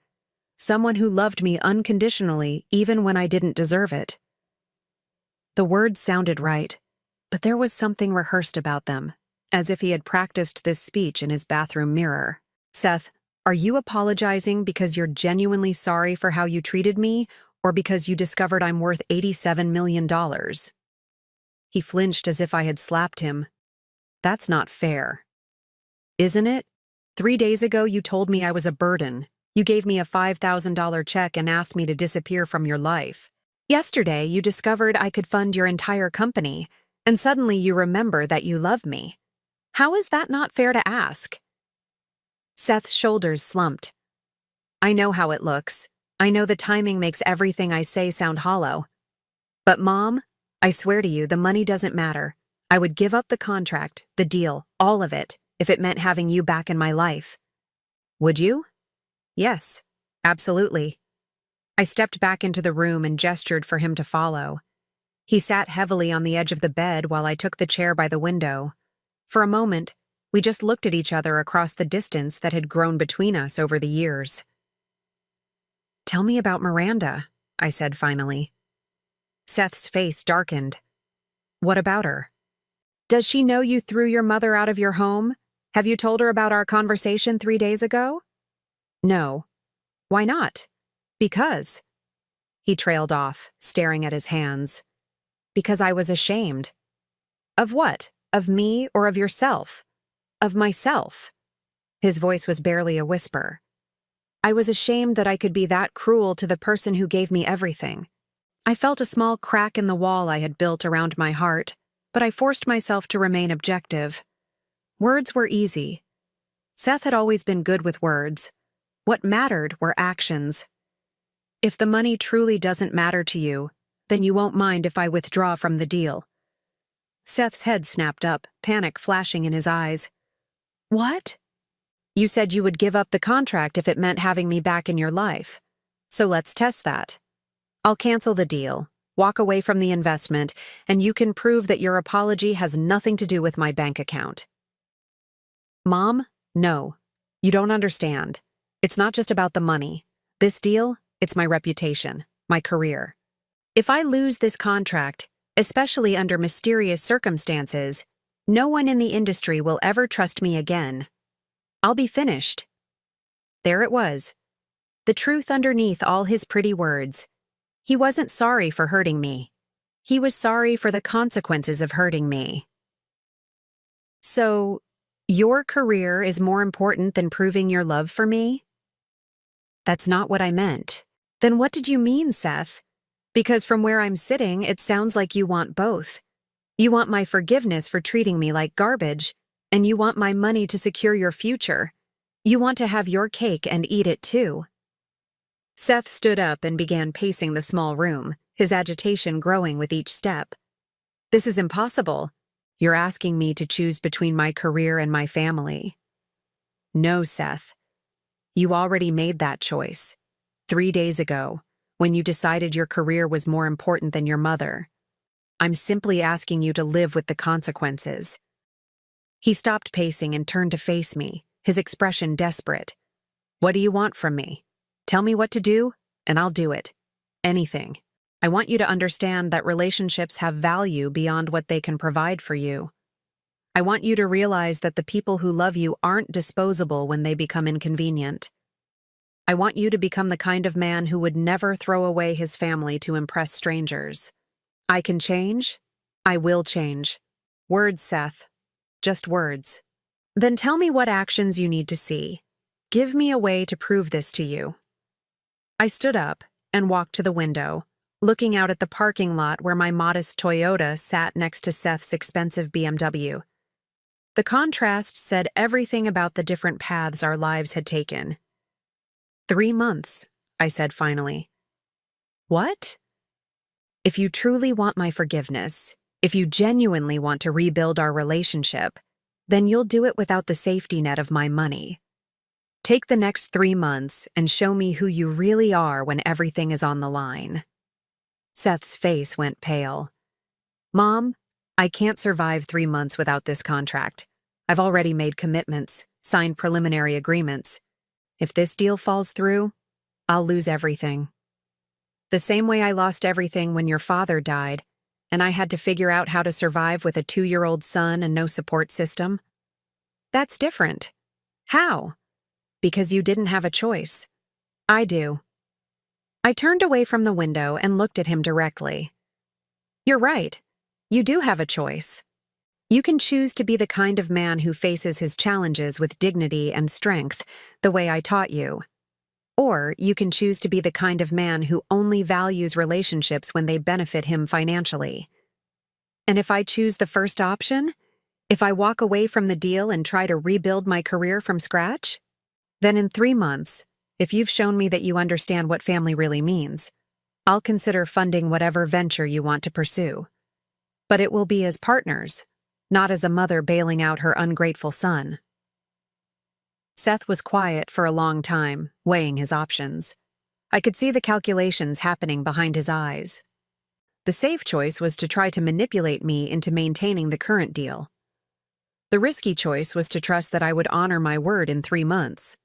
someone who loved me unconditionally even when I didn't deserve it. The words sounded right, but there was something rehearsed about them, as if he had practiced this speech in his bathroom mirror. Seth, are you apologizing because you're genuinely sorry for how you treated me, or because you discovered I'm worth $87 million? He flinched as if I had slapped him. That's not fair. Isn't it? 3 days ago, you told me I was a burden. You gave me a $5,000 check and asked me to disappear from your life. Yesterday, you discovered I could fund your entire company, and suddenly you remember that you love me. How is that not fair to ask? Seth's shoulders slumped. I know how it looks. I know the timing makes everything I say sound hollow. But Mom, I swear to you, the money doesn't matter. I would give up the contract, the deal, all of it, if it meant having you back in my life. Would you? Yes, absolutely. I stepped back into the room and gestured for him to follow. He sat heavily on the edge of the bed while I took the chair by the window. For a moment, we just looked at each other across the distance that had grown between us over the years. Tell me about Miranda, I said finally. Seth's face darkened. What about her? Does she know you threw your mother out of your home? Have you told her about our conversation 3 days ago? No. Why not? Because. He trailed off, staring at his hands. Because I was ashamed. Of what? Of me or of yourself? Of myself. His voice was barely a whisper. I was ashamed that I could be that cruel to the person who gave me everything. I felt a small crack in the wall I had built around my heart, but I forced myself to remain objective. Words were easy. Seth had always been good with words. What mattered were actions. If the money truly doesn't matter to you, then you won't mind if I withdraw from the deal. Seth's head snapped up, panic flashing in his eyes. What? You said you would give up the contract if it meant having me back in your life. So let's test that. I'll cancel the deal, walk away from the investment, and you can prove that your apology has nothing to do with my bank account. Mom, no. You don't understand. It's not just about the money. This deal, it's my reputation, my career. If I lose this contract, especially under mysterious circumstances, no one in the industry will ever trust me again. I'll be finished. There it was. The truth underneath all his pretty words. He wasn't sorry for hurting me. He was sorry for the consequences of hurting me. So, your career is more important than proving your love for me? That's not what I meant. Then what did you mean, Seth? Because from where I'm sitting, it sounds like you want both. You want my forgiveness for treating me like garbage, and you want my money to secure your future. You want to have your cake and eat it too. Seth stood up and began pacing the small room, his agitation growing with each step. This is impossible. You're asking me to choose between my career and my family. No, Seth. You already made that choice. 3 days ago, when you decided your career was more important than your mother. I'm simply asking you to live with the consequences. He stopped pacing and turned to face me, his expression desperate. What do you want from me? Tell me what to do, and I'll do it. Anything. I want you to understand that relationships have value beyond what they can provide for you. I want you to realize that the people who love you aren't disposable when they become inconvenient. I want you to become the kind of man who would never throw away his family to impress strangers. I can change. I will change. Words, Seth. Just words. Then tell me what actions you need to see. Give me a way to prove this to you. I stood up and walked to the window, looking out at the parking lot where my modest Toyota sat next to Seth's expensive BMW. The contrast said everything about the different paths our lives had taken. 3 months, I said finally. What? If you truly want my forgiveness, if you genuinely want to rebuild our relationship, then you'll do it without the safety net of my money. Take the next 3 months and show me who you really are when everything is on the line. Seth's face went pale. Mom, I can't survive 3 months without this contract. I've already made commitments, signed preliminary agreements. If this deal falls through, I'll lose everything. The same way I lost everything when your father died, and I had to figure out how to survive with a 2-year-old son and no support system. That's different. How? Because you didn't have a choice. I do. I turned away from the window and looked at him directly. You're right. You do have a choice. You can choose to be the kind of man who faces his challenges with dignity and strength, the way I taught you. Or you can choose to be the kind of man who only values relationships when they benefit him financially. And if I choose the first option, if I walk away from the deal and try to rebuild my career from scratch, then in 3 months, if you've shown me that you understand what family really means, I'll consider funding whatever venture you want to pursue. But it will be as partners, not as a mother bailing out her ungrateful son. Seth was quiet for a long time, weighing his options. I could see the calculations happening behind his eyes. The safe choice was to try to manipulate me into maintaining the current deal. The risky choice was to trust that I would honor my word in 3 months.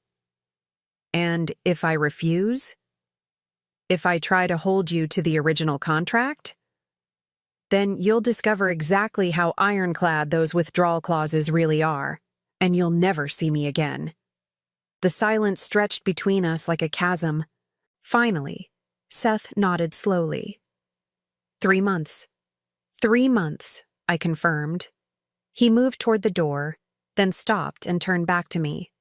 And if I refuse? If I try to hold you to the original contract? Then you'll discover exactly how ironclad those withdrawal clauses really are, and you'll never see me again. The silence stretched between us like a chasm. Finally, Seth nodded slowly. 3 months. 3 months, I confirmed. He moved toward the door, then stopped and turned back to me.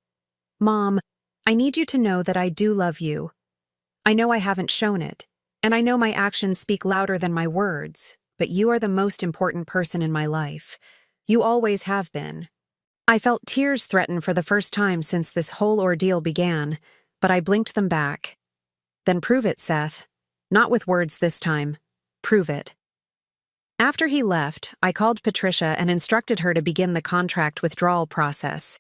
Mom, I need you to know that I do love you. I know I haven't shown it, and I know my actions speak louder than my words, but you are the most important person in my life. You always have been. I felt tears threaten for the first time since this whole ordeal began, but I blinked them back. Then prove it, Seth. Not with words this time. Prove it. After he left, I called Patricia and instructed her to begin the contract withdrawal process.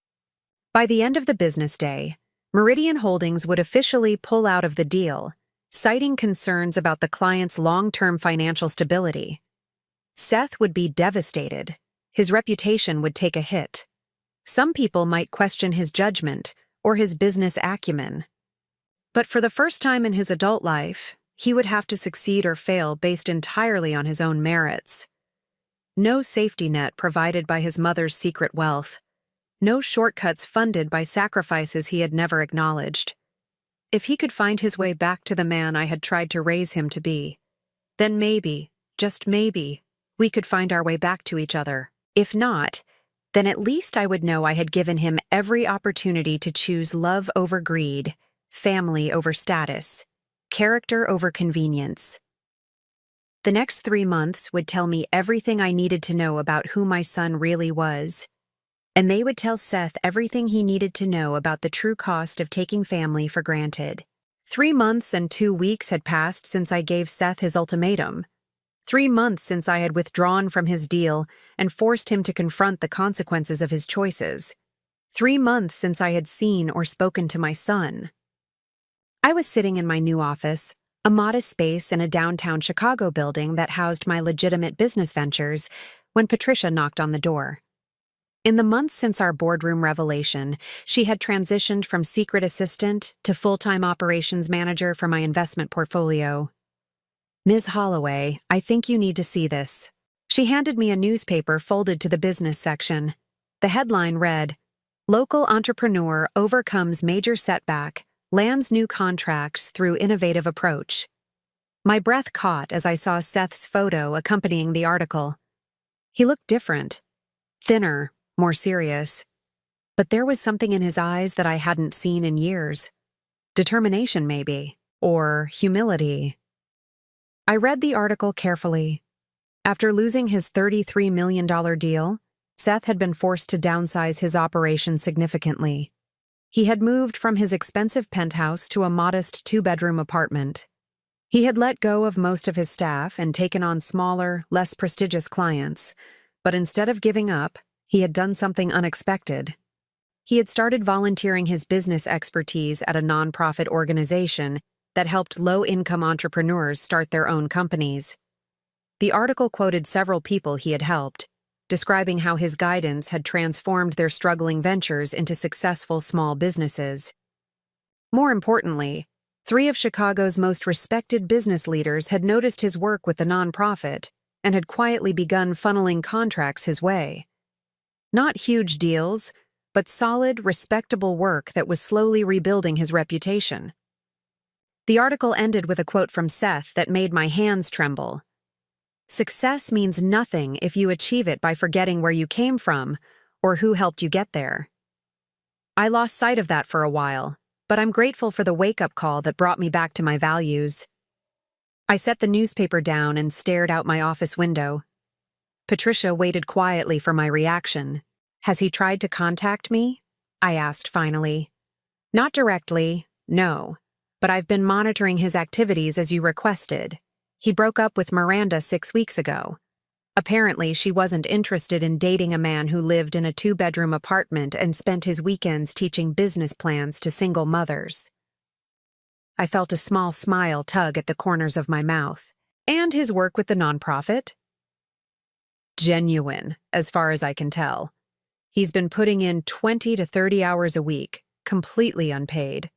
By the end of the business day, Meridian Holdings would officially pull out of the deal, citing concerns about the client's long-term financial stability. Seth would be devastated. His reputation would take a hit. Some people might question his judgment or his business acumen. But for the first time in his adult life, he would have to succeed or fail based entirely on his own merits. No safety net provided by his mother's secret wealth. No shortcuts funded by sacrifices he had never acknowledged. If he could find his way back to the man I had tried to raise him to be, then maybe, just maybe, we could find our way back to each other. If not, then at least I would know I had given him every opportunity to choose love over greed, family over status, character over convenience. The next 3 months would tell me everything I needed to know about who my son really was, and they would tell Seth everything he needed to know about the true cost of taking family for granted. 3 months and 2 weeks had passed since I gave Seth his ultimatum. 3 months since I had withdrawn from his deal and forced him to confront the consequences of his choices. 3 months since I had seen or spoken to my son. I was sitting in my new office, a modest space in a downtown Chicago building that housed my legitimate business ventures, when Patricia knocked on the door. In the months since our boardroom revelation, she had transitioned from secret assistant to full-time operations manager for my investment portfolio. Ms. Holloway, I think you need to see this. She handed me a newspaper folded to the business section. The headline read, "Local entrepreneur overcomes major setback, lands new contracts through innovative approach." My breath caught as I saw Seth's photo accompanying the article. He looked different, thinner, more serious. But there was something in his eyes that I hadn't seen in years. Determination, maybe, or humility. I read the article carefully. After losing his $33 million deal, Seth had been forced to downsize his operation significantly. He had moved from his expensive penthouse to a modest 2-bedroom apartment. He had let go of most of his staff and taken on smaller, less prestigious clients, but instead of giving up, he had done something unexpected. He had started volunteering his business expertise at a nonprofit organization that helped low-income entrepreneurs start their own companies. The article quoted several people he had helped, describing how his guidance had transformed their struggling ventures into successful small businesses. More importantly, 3 of Chicago's most respected business leaders had noticed his work with the nonprofit and had quietly begun funneling contracts his way. Not huge deals, but solid, respectable work that was slowly rebuilding his reputation. The article ended with a quote from Seth that made my hands tremble. Success means nothing if you achieve it by forgetting where you came from or who helped you get there. I lost sight of that for a while, but I'm grateful for the wake-up call that brought me back to my values. I set the newspaper down and stared out my office window. Patricia waited quietly for my reaction. "Has he tried to contact me?" I asked finally. "Not directly, no, but I've been monitoring his activities as you requested. He broke up with Miranda 6 weeks ago. Apparently, she wasn't interested in dating a man who lived in a 2-bedroom apartment and spent his weekends teaching business plans to single mothers." I felt a small smile tug at the corners of my mouth. "And his work with the nonprofit?" "Genuine, as far as I can tell. He's been putting in 20 to 30 hours a week, completely unpaid.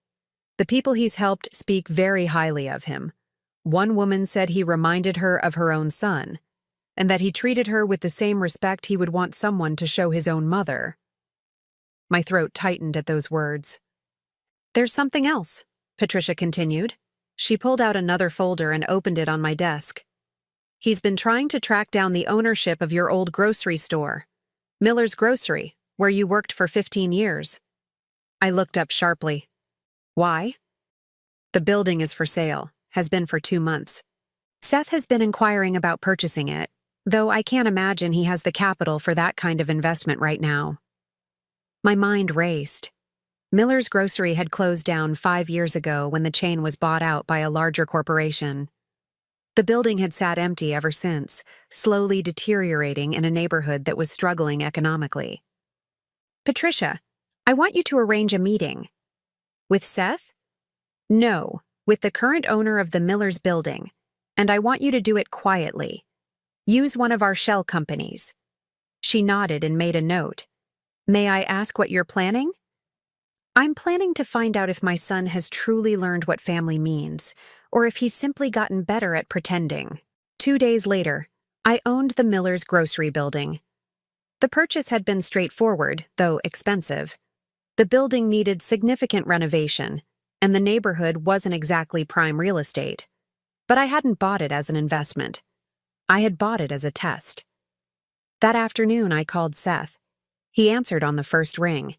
The people he's helped speak very highly of him. One woman said he reminded her of her own son, and that he treated her with the same respect he would want someone to show his own mother." My throat tightened at those words. "There's something else," Patricia continued. She pulled out another folder and opened it on my desk. "He's been trying to track down the ownership of your old grocery store, Miller's Grocery, where you worked for 15 years. I looked up sharply. "Why?" "The building is for sale, has been for 2 months. Seth has been inquiring about purchasing it, though I can't imagine he has the capital for that kind of investment right now." My mind raced. Miller's Grocery had closed down 5 years ago when the chain was bought out by a larger corporation. The building had sat empty ever since, slowly deteriorating in a neighborhood that was struggling economically. "Patricia, I want you to arrange a meeting." "With Seth?" "No, with the current owner of the Miller's building, and I want you to do it quietly. Use one of our shell companies." She nodded and made a note. "May I ask what you're planning?" "I'm planning to find out if my son has truly learned what family means, or if he's simply gotten better at pretending." 2 days later, I owned the Miller's Grocery building. The purchase had been straightforward, though expensive. The building needed significant renovation, and the neighborhood wasn't exactly prime real estate. But I hadn't bought it as an investment. I had bought it as a test. That afternoon, I called Seth. He answered on the first ring.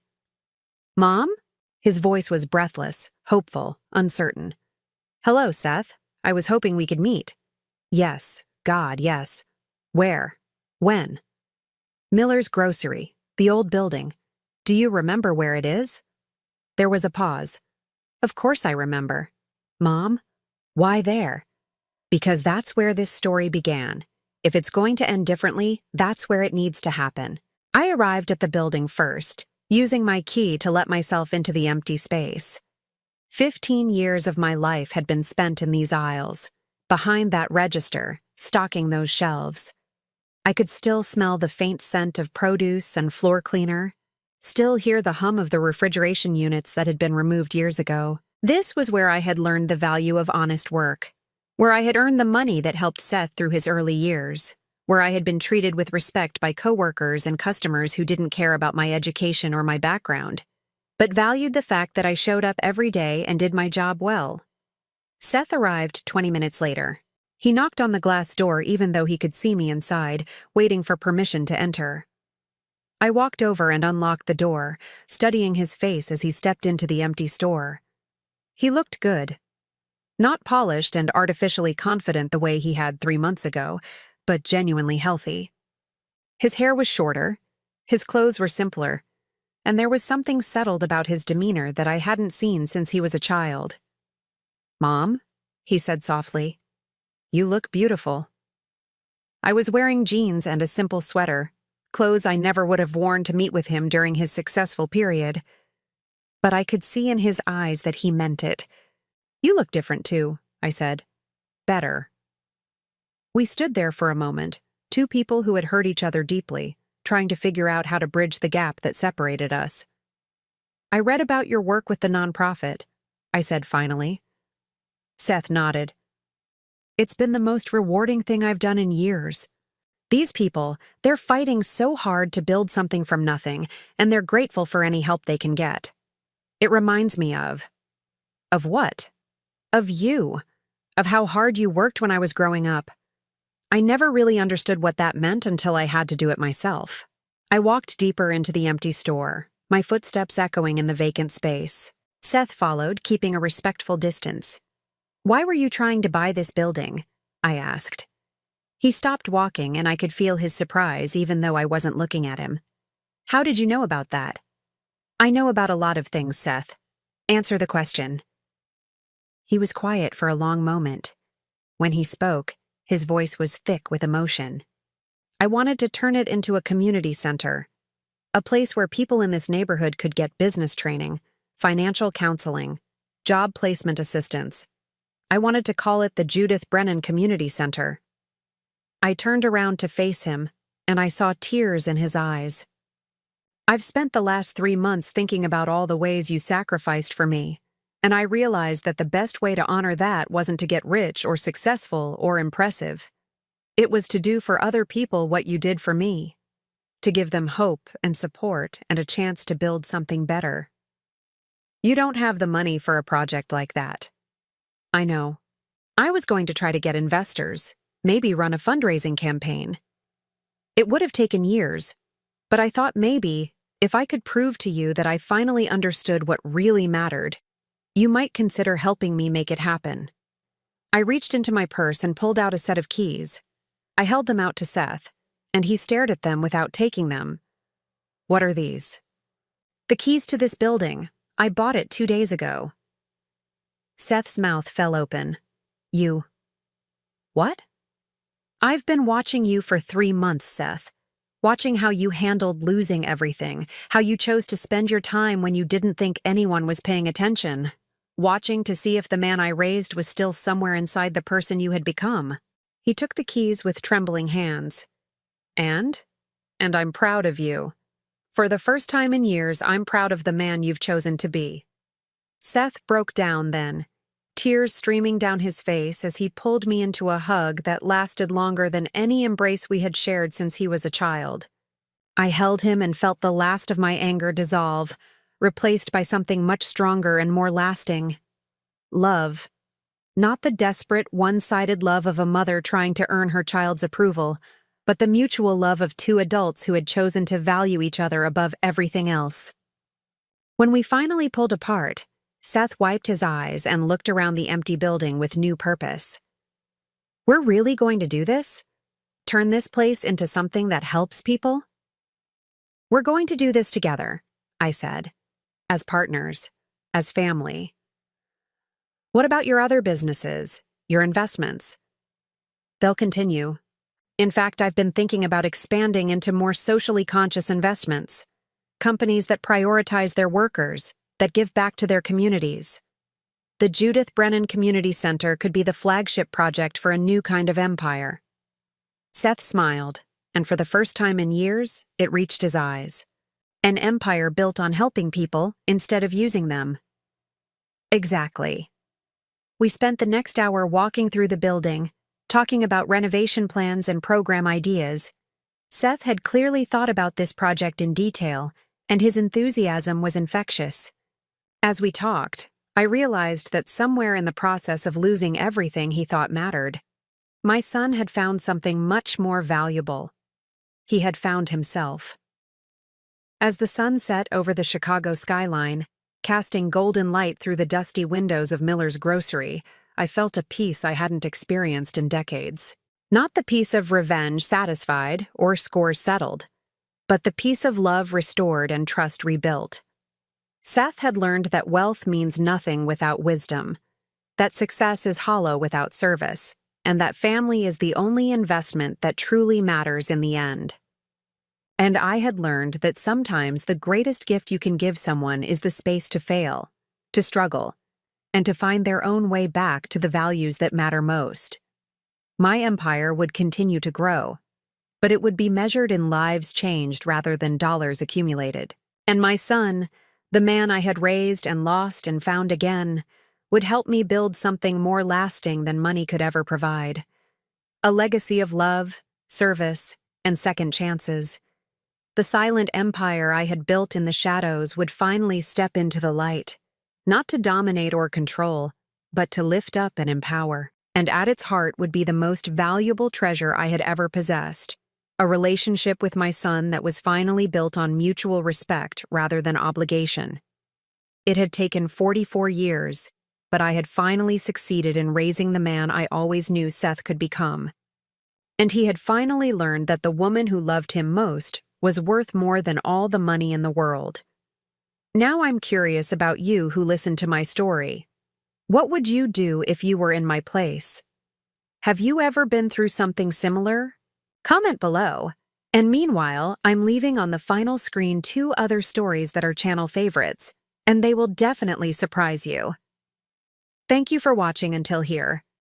"Mom?" His voice was breathless, hopeful, uncertain. "Hello, Seth. I was hoping we could meet." "Yes. God, yes. Where? When?" "Miller's Grocery, the old building. Do you remember where it is?" There was a pause. "Of course I remember." "Mom? Why there?" "Because that's where this story began. If it's going to end differently, that's where it needs to happen." I arrived at the building first, using my key to let myself into the empty space. 15 years of my life had been spent in these aisles, behind that register, stocking those shelves. I could still smell the faint scent of produce and floor cleaner, still hear the hum of the refrigeration units that had been removed years ago. This was where I had learned the value of honest work, where I had earned the money that helped Seth through his early years, where I had been treated with respect by coworkers and customers who didn't care about my education or my background, but valued the fact that I showed up every day and did my job well. Seth arrived 20 minutes later. He knocked on the glass door even though he could see me inside, waiting for permission to enter. I walked over and unlocked the door, studying his face as he stepped into the empty store. He looked good. Not polished and artificially confident the way he had 3 months ago, but genuinely healthy. His hair was shorter, his clothes were simpler, and there was something settled about his demeanor that I hadn't seen since he was a child. "Mom," he said softly, "you look beautiful." I was wearing jeans and a simple sweater, clothes I never would have worn to meet with him during his successful period. But I could see in his eyes that he meant it. "You look different too," I said. "Better." We stood there for a moment, two people who had hurt each other deeply, trying to figure out how to bridge the gap that separated us. "I read about your work with the nonprofit," I said finally. Seth nodded. "It's been the most rewarding thing I've done in years. These people, they're fighting so hard to build something from nothing, and they're grateful for any help they can get. It reminds me of what? Of you. Of how hard you worked when I was growing up. I never really understood what that meant until I had to do it myself. I walked deeper into the empty store, my footsteps echoing in the vacant space. Seth followed, keeping a respectful distance. "Why were you trying to buy this building?" I asked. He stopped walking, and I could feel his surprise even though I wasn't looking at him. "How did you know about that?" "I know about a lot of things, Seth. Answer the question." He was quiet for a long moment. When he spoke, his voice was thick with emotion. "I wanted to turn it into a community center, a place where people in this neighborhood could get business training, financial counseling, job placement assistance. I wanted to call it the Judith Brennan Community Center." I turned around to face him, and I saw tears in his eyes. "I've spent the last 3 months thinking about all the ways you sacrificed for me, and I realized that the best way to honor that wasn't to get rich or successful or impressive. It was to do for other people what you did for me, to give them hope and support and a chance to build something better. You don't have the money for a project like that." "I know. I was going to try to get investors, maybe run a fundraising campaign. It would have taken years, but I thought maybe, if I could prove to you that I finally understood what really mattered, you might consider helping me make it happen." I reached into my purse and pulled out a set of keys. I held them out to Seth, and he stared at them without taking them. "What are these?" "The keys to this building. I bought it 2 days ago." Seth's mouth fell open. "You... what?" "I've been watching you for 3 months, Seth. Watching how you handled losing everything, how you chose to spend your time when you didn't think anyone was paying attention. Watching to see if the man I raised was still somewhere inside the person you had become." He took the keys with trembling hands. And I'm proud of you. For the first time in years, I'm proud of the man you've chosen to be." Seth broke down then, tears streaming down his face as he pulled me into a hug that lasted longer than any embrace we had shared since he was a child. I held him and felt the last of my anger dissolve, replaced by something much stronger and more lasting. Love. Not the desperate, one-sided love of a mother trying to earn her child's approval, but the mutual love of 2 adults who had chosen to value each other above everything else. When we finally pulled apart, Seth wiped his eyes and looked around the empty building with new purpose. "We're really going to do this? Turn this place into something that helps people?" "We're going to do this together," I said. "As partners, as family." "What about your other businesses, your investments?" "They'll continue. In fact, I've been thinking about expanding into more socially conscious investments, companies that prioritize their workers, that give back to their communities. The Judith Brennan Community Center could be the flagship project for a new kind of empire." Seth smiled, and for the first time in years, it reached his eyes. An empire built on helping people instead of using them. Exactly. We spent the next hour walking through the building, talking about renovation plans and program ideas. Seth had clearly thought about this project in detail, and his enthusiasm was infectious. As we talked, I realized that somewhere in the process of losing everything he thought mattered, my son had found something much more valuable. He had found himself. As the sun set over the Chicago skyline, casting golden light through the dusty windows of Miller's Grocery, I felt a peace I hadn't experienced in decades. Not the peace of revenge satisfied or scores settled, but the peace of love restored and trust rebuilt. Seth had learned that wealth means nothing without wisdom, that success is hollow without service, and that family is the only investment that truly matters in the end. And I had learned that sometimes the greatest gift you can give someone is the space to fail, to struggle, and to find their own way back to the values that matter most. My empire would continue to grow, but it would be measured in lives changed rather than dollars accumulated. And my son, the man I had raised and lost and found again, would help me build something more lasting than money could ever provide. A legacy of love, service, and second chances. The silent empire I had built in the shadows would finally step into the light, not to dominate or control, but to lift up and empower. and at its heart would be the most valuable treasure I had ever possessed. A relationship with my son that was finally built on mutual respect rather than obligation. It had taken 44 years, but I had finally succeeded in raising the man I always knew Seth could become. And he had finally learned that the woman who loved him most was worth more than all the money in the world. Now I'm curious about you who listened to my story. What would you do if you were in my place? Have you ever been through something similar? Comment below. And meanwhile, I'm leaving on the final screen 2 other stories that are channel favorites, and they will definitely surprise you. Thank you for watching until here.